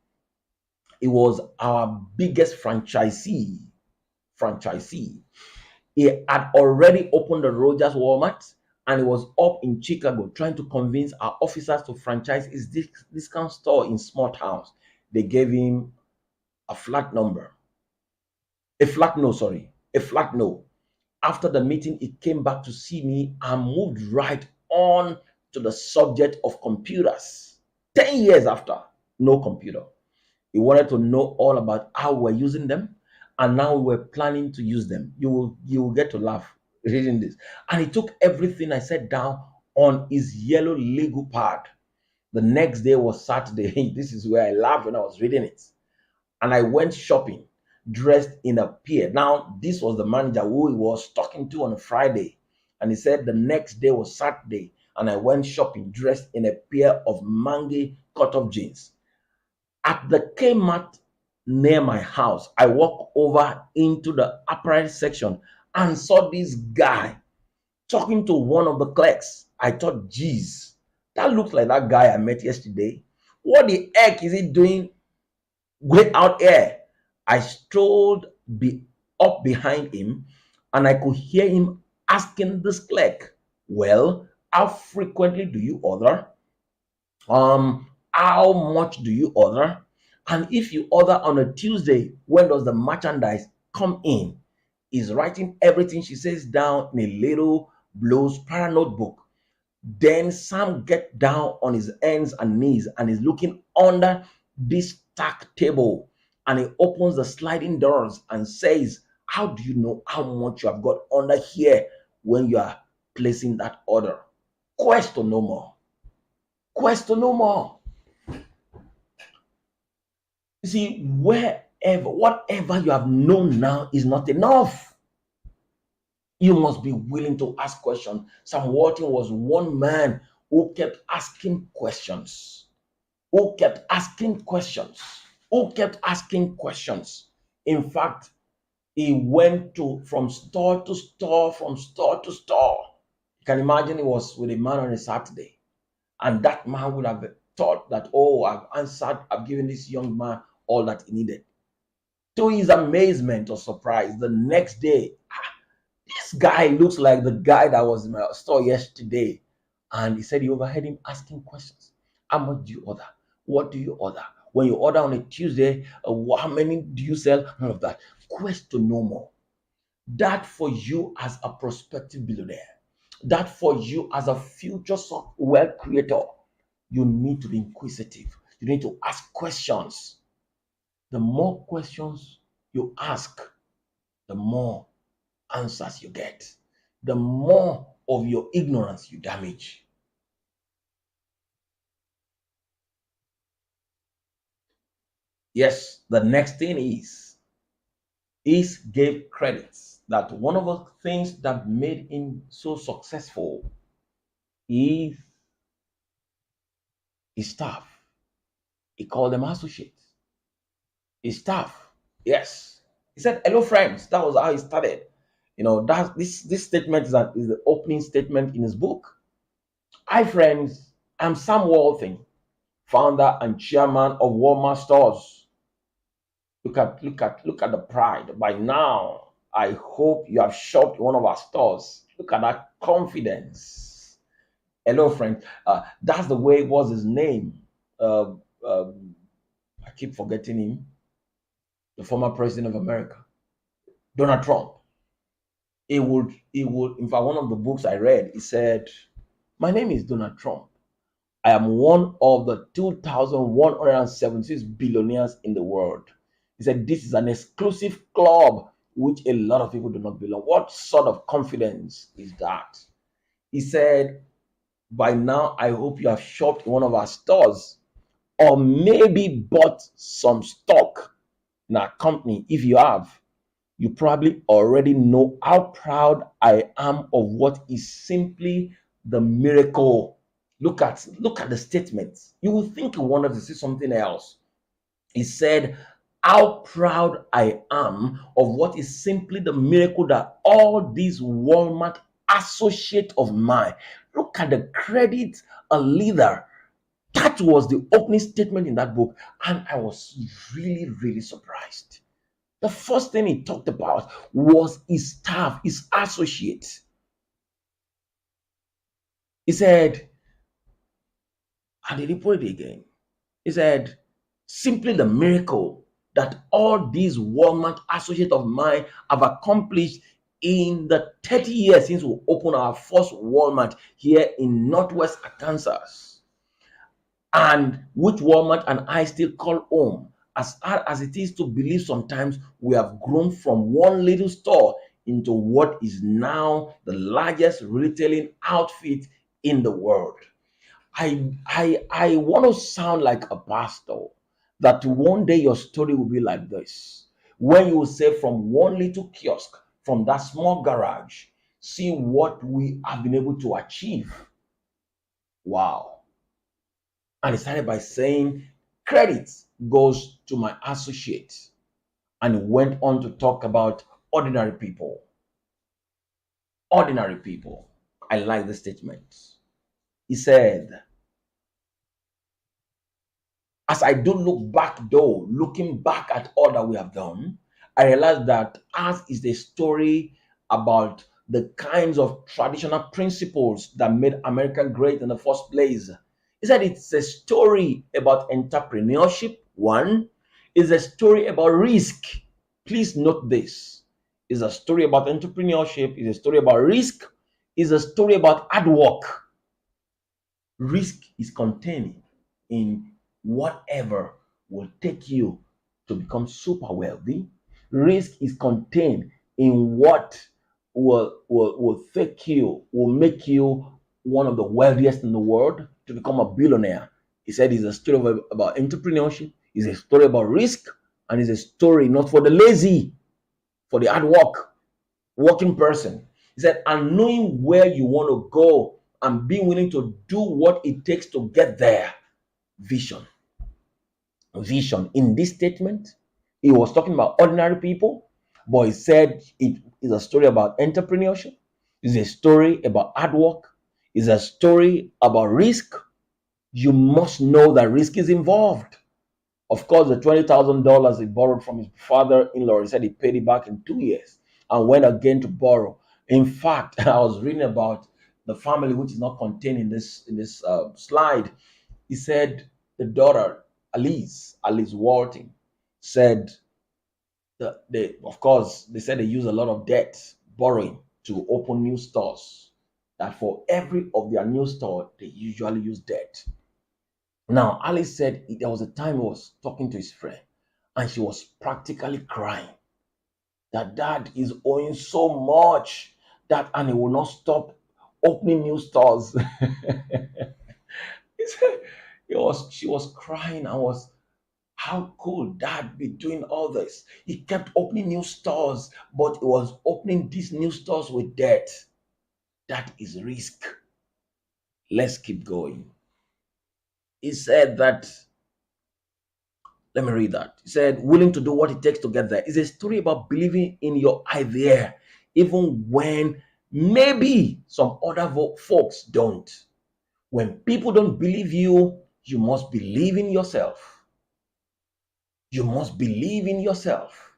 It was our biggest franchisee. He had already opened the Rogers Walmart, and he was up in Chicago trying to convince our officers to franchise his discount store in small towns. They gave him a flat no. After the meeting, he came back to see me and moved right on to the subject of computers. 10 years after, no computer. He wanted to know all about how we're using them, and now we're planning to use them. You will get to laugh reading this. And he took everything I said down on his yellow Lego pad. The next day was Saturday. This is where I laughed when I was reading it. And I went shopping, dressed in a pair. Now, this was the manager who he was talking to on a Friday. And he said the next day was Saturday. And I went shopping, dressed in a pair of mangy cut-off jeans. At the Kmart near my house, I walked over into the apparel section and saw this guy talking to one of the clerks. I thought, geez, that looks like that guy I met yesterday. What the heck is he doing way out here? I strolled up behind him, and I could hear him asking this clerk, well, How frequently do you order? How much do you order? And if you order on a Tuesday, when does the merchandise come in? Is writing everything she says down in a little blue spiral notebook. Then Sam get down on his hands and knees and is looking under this stack table, and he opens the sliding doors and says, how do you know how much you have got under here when you are placing that order? Question no more. Question no more. You see, whatever you have known now is not enough. You must be willing to ask questions. Sam Walton was one man who kept asking questions, who kept asking questions, who kept asking questions. In fact, he went to from store to store, from store to store. You can imagine he was with a man on a Saturday, and that man would have thought that, oh, I've answered, I've given this young man all that he needed. To his amazement or surprise, the next day, this guy looks like the guy that was in my store yesterday. And he said he overheard him asking questions. How much do you order? What do you order? When you order on a Tuesday, how many do you sell? None of that. Question no more. That for you as a prospective billionaire, that for you as a future wealth creator, you need to be inquisitive. You need to ask questions. The more questions you ask, the more answers you get, the more of your ignorance you damage. Yes, the next thing is gave credits that one of the things that made him so successful is his staff. He called them associates. His staff, yes. He said, "Hello, friends." That was how he started. You know, that this statement is the opening statement in his book. Hi, friends. I'm Sam Walton, founder and chairman of Walmart Stores. Look at the pride. By now, I hope you have shopped in one of our stores. Look at that confidence. Hello, friend. That's the way it was his name. Uh, I keep forgetting him. The former president of America, Donald Trump. He would. In fact, one of the books I read, he said, "My name is Donald Trump. I am one of the 2,176 billionaires in the world." He said, "This is an exclusive club which a lot of people do not belong." What sort of confidence is that? He said, "By now, I hope you have shopped in one of our stores or maybe bought some stock in our company. If you have, you probably already know how proud I am of what is simply the miracle." Look at the statement. You will think you wanted to see something else. He said, "How proud I am of what is simply the miracle that all these Walmart associates of mine." Look at the credit a leader. That was the opening statement in that book, and I was really, really surprised. The first thing he talked about was his staff, his associates. He said, and he put it again. He said, "Simply the miracle that all these Walmart associates of mine have accomplished in the 30 years since we opened our first Walmart here in Northwest Arkansas, and which Walmart and I still call home. As hard as it is to believe sometimes, we have grown from one little store into what is now the largest retailing outfit in the world." I want to sound like a pastor, that one day your story will be like this. When you will say, from one little kiosk, from that small garage, see what we have been able to achieve. Wow. And he started by saying, "Credit goes to my associate." And he went on to talk about ordinary people. Ordinary people. I like the statement. He said, "As I do look back, though, looking back at all that we have done, I realize that ours is a story about the kinds of traditional principles that made America great in the first place. He said it's a story about entrepreneurship, one, is a story about risk. Please note this. Is a story about entrepreneurship, is a story about risk, is a story about hard work. Risk is contained in whatever will take you to become super wealthy. Risk is contained in what will take you, will make you one of the wealthiest in the world to become a billionaire. He said it's a story about entrepreneurship, it's a story about risk, and it's a story not for the lazy, for the hard working person. He said, and knowing where you want to go and being willing to do what it takes to get there. Vision. Vision. In this statement, he was talking about ordinary people, but he said it is a story about entrepreneurship, it's a story about hard work, it's a story about risk. You must know that risk is involved. Of course, the $20,000 he borrowed from his father-in-law, he said he paid it back in 2 years and went again to borrow. In fact, I was reading about the family, which is not contained in this slide. He said the daughter, Alice Walton, said that they, of course, they said they use a lot of debt, borrowing to open new stores. That for every of their new store, they usually use debt. Now, Alice said there was a time he was talking to his friend and she was practically crying that dad is owing so much that and he will not stop opening new stores. He said she was crying and was, how could dad be doing all this? He kept opening new stores, but he was opening these new stores with debt. That is risk. Let's keep going. He said that, let me read that. He said, willing to do what it takes to get there. It's a story about believing in your idea, even when maybe some other folks don't. When people don't believe you, you must believe in yourself. You must believe in yourself.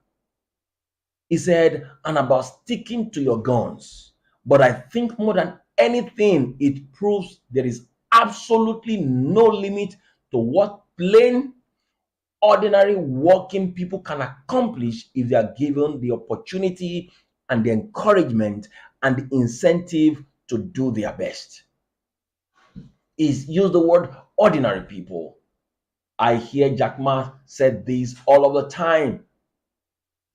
He said, and about sticking to your guns. But I think more than anything, it proves there is absolutely no limit to what plain ordinary working people can accomplish if they are given the opportunity and the encouragement and the incentive to do their best. Is use the word ordinary people. I hear Jack Ma said this all of the time,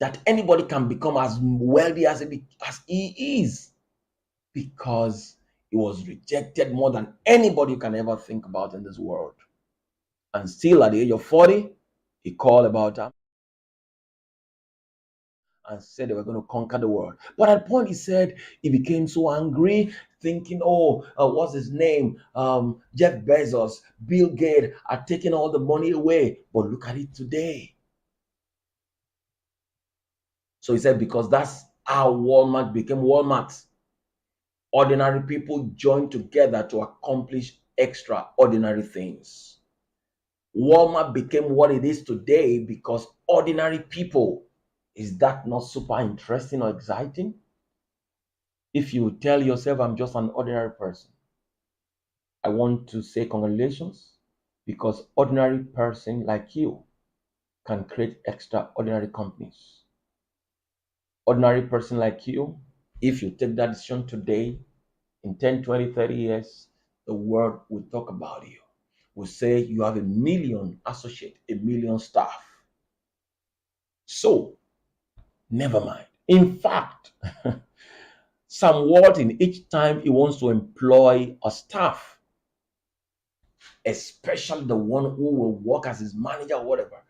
that anybody can become as wealthy as he is because he was rejected more than anybody you can ever think about in this world. And still at the age of 40, he called about and said they were going to conquer the world. But at a point, he said he became so angry, thinking, oh, what's his name? Jeff Bezos, Bill Gates are taking all the money away. But look at it today. So he said, because that's how Walmart became Walmart. Ordinary people joined together to accomplish extraordinary things. Walmart became what it is today because ordinary people. Is that not super interesting or exciting? If you tell yourself, I'm just an ordinary person, I want to say congratulations, because ordinary person like you can create extraordinary companies. Ordinary person like you, if you take that decision today, in 10, 20, 30 years, the world will talk about you. Will say you have 1 million associates, 1 million staff. So, never mind. In fact, Sam Walton, each time he wants to employ a staff, especially the one who will work as his manager or whatever,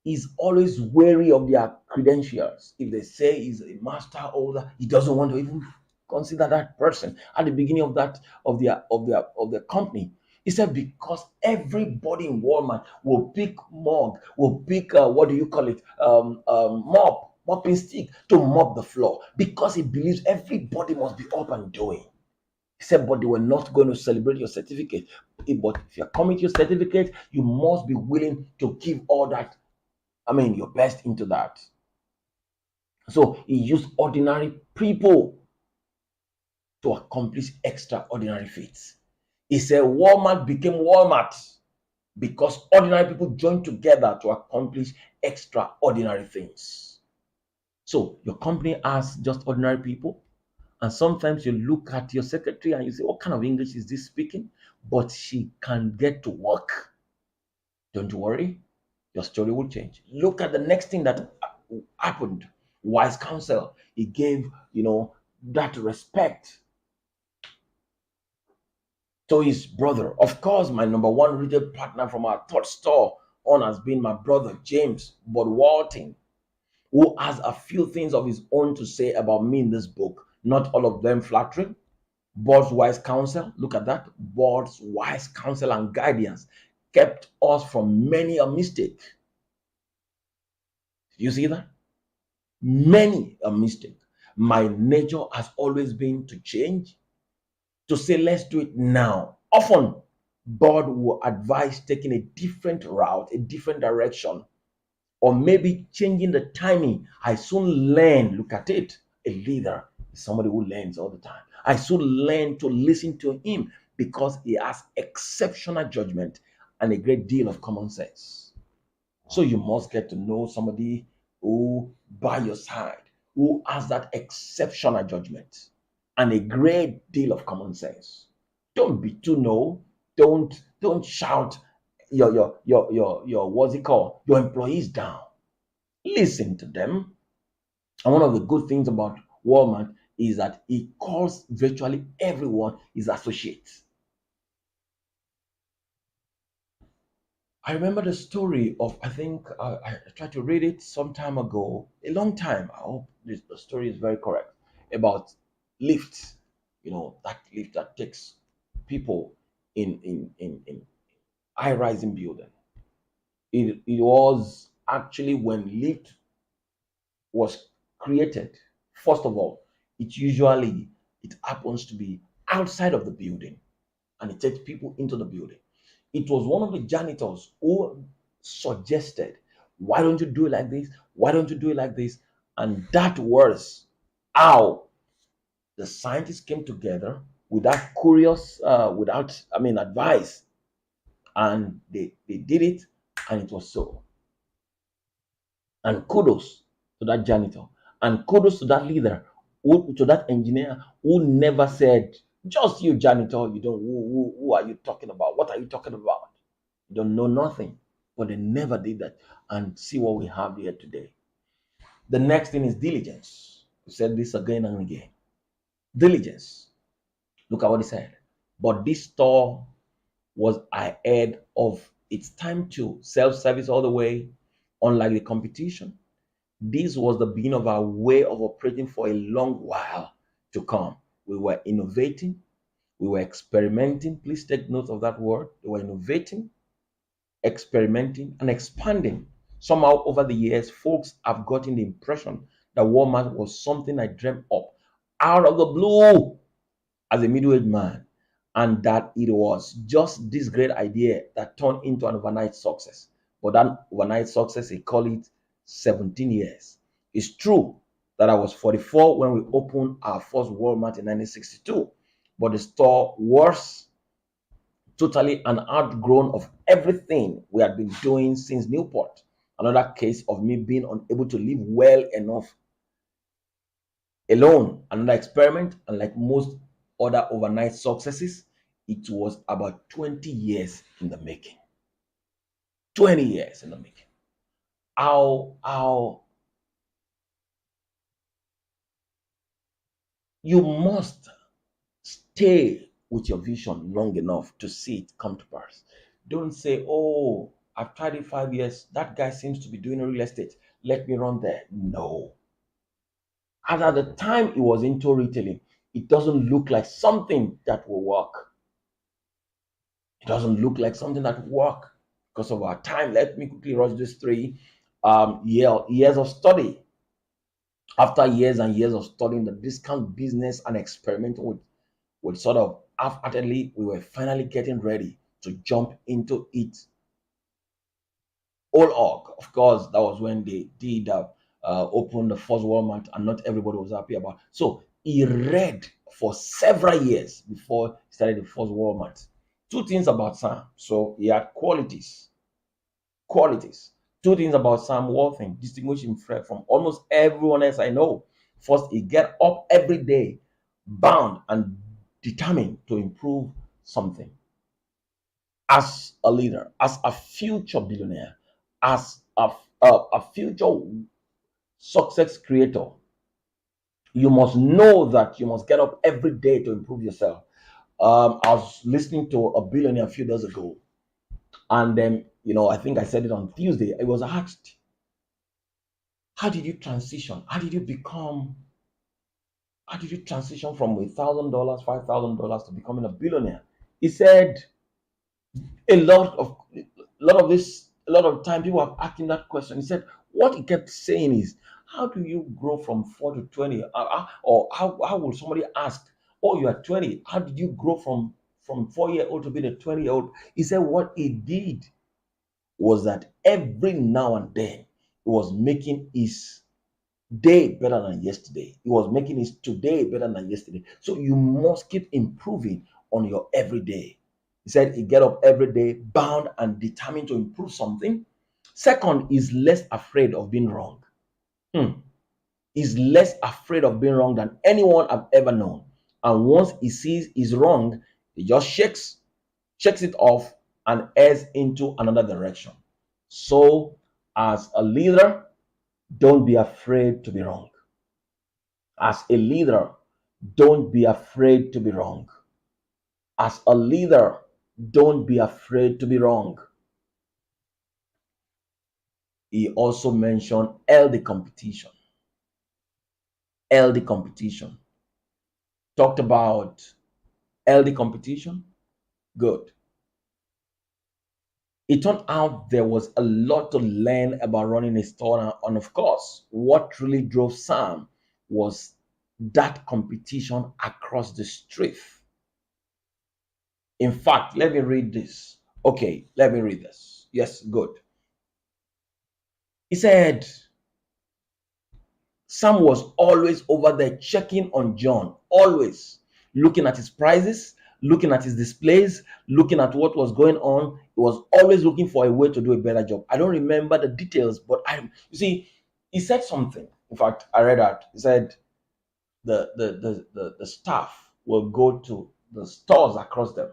is always wary of their credentials. If they say he's a master holder, he doesn't want to even consider that person at the beginning of their company. He said because everybody in Walmart will pick mug, will pick what do you call it, mopping stick to mop the floor because he believes everybody must be up and doing. He said, but they were not going to celebrate your certificate. But if you're coming to your certificate, you must be willing to give all that, your best into that. So he used ordinary people to accomplish extraordinary feats. He said Walmart became Walmart because ordinary people joined together to accomplish extraordinary things. So your company has just ordinary people, and sometimes you look at your secretary and you say, what kind of English is this speaking? But she can get to work. Don't worry, your story will change. Look at the next thing that happened. Wise counsel. He gave, that respect to his brother. Of course, my number one retail partner from our third store on has been my brother James, but Walton, who has a few things of his own to say about me in this book. Not all of them flattering. God's wise counsel, look at that. God's wise counsel and guidance kept us from many a mistake. You see that? Many a mistake. My nature has always been to change, to say, let's do it now. Often, God will advise taking a different route, a different direction, or maybe changing the timing. I soon learn, look at it, a leader is somebody who learns all the time. I soon learn to listen to him because he has exceptional judgment and a great deal of common sense. So you must get to know somebody who by your side, who has that exceptional judgment and a great deal of common sense. Don't be too no. Don't shout your what's it called? Your employees down. Listen to them. And one of the good things about Walmart is that it calls virtually everyone his associates. I remember the story of, I think I tried to read it some time ago, a long time. I hope the story is very correct, about lifts, that lift that takes people in high rising building. It was actually when lift was created. First of all, it happens to be outside of the building and it takes people into the building. It was one of the janitors who suggested, why don't you do it like this? Why don't you do it like this? And that was how the scientists came together without advice. And they did it, and it was so. And kudos to that janitor. And kudos to that leader, to that engineer who never said, just you, janitor, you don't, who are you talking about? What are you talking about? You don't know nothing. But they never did that. And see what we have here today. The next thing is diligence. We said this again and again. Diligence. Look at what he said. But this store was ahead of its time to self-service all the way, unlike the competition. This was the beginning of our way of operating for a long while to come. We were innovating, we were experimenting. Please take note of that word. We were innovating, experimenting, and expanding. Somehow, over the years, folks have gotten the impression that Walmart was something I dreamt up out of the blue as a middle-aged man, and that it was just this great idea that turned into an overnight success. But that overnight success, they call it 17 years. It's true that I was 44 when we opened our first Walmart in 1962, but the store was totally an outgrown of everything we had been doing since Newport. Another case of me being unable to live well enough alone. Another experiment, and like most other overnight successes, it was about 20 years in the making. 20 years in the making. How you must stay with your vision long enough to see it come to pass. Don't say, oh, I've tried it 5 years. That guy seems to be doing real estate. Let me run there. No. And at the time it was into retailing, it doesn't look like something that will work. It doesn't look like something that will work because of our time. Let me quickly rush this three years of study. After years and years of studying the discount business and experimenting with sort of half-heartedly, we were finally getting ready to jump into it. All org, of course, that was when they did open the first Walmart, and not everybody was happy about. So he read for several years before he started the first Walmart. Two things about Sam. So he had qualities. Qualities. Two things about Sam Walton distinguish him from almost everyone else I know. First, he get up every day, bound and determined to improve something. As a leader, as a future billionaire, as a future success creator, you must know that you must get up every day to improve yourself. I was listening to a billionaire a few days ago, and then I think I said it on Tuesday. I was asked, "How did you transition? How did you transition from $1,000, $5,000 to becoming a billionaire?" He said, "A lot of time people have asked him that question." He said, what he kept saying is, "How do you grow from 4 to 20?" Or how will somebody ask, "Oh, you are 20. How did you grow from 4 year old to being a 20-year old?" He said what he did was that every now and then he was making his day better than yesterday. He was making his today better than yesterday. So you must keep improving on your everyday. He said he get up every day, bound and determined to improve something. Second, is less afraid of being wrong. Is less afraid of being wrong than anyone I've ever known. And once he sees he's wrong, he just shakes it off and heads into another direction. So, as a leader, don't be afraid to be wrong. As a leader, don't be afraid to be wrong. As a leader, don't be afraid to be wrong. He also mentioned healthy competition. Healthy competition. Talked about healthy competition. Good. It turned out there was a lot to learn about running a store. And of course, what really drove Sam was that competition across the street. In fact, let me read this. Okay, let me read this. Yes, good. He said, Sam was always over there checking on John, always looking at his prices, looking at his displays, looking at what was going on. He was always looking for a way to do a better job. I don't remember the details, but you see, he said something. In fact, I read that. He said the staff will go to the stores across them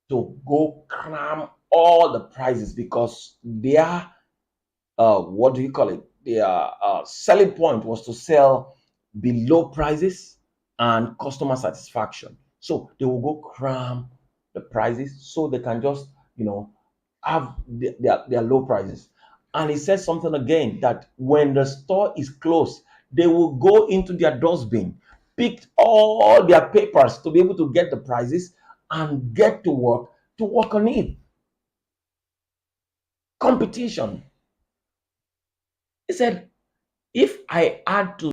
to go cram all the prices because their what do you call it? Their selling point was to sell below prices and customer satisfaction. So they will go cram the prices so they can just have their low prices. And he said something again that when the store is closed, they will go into their dustbin, pick all their papers to be able to get the prices and get to work on it. Competition. He said, if I had to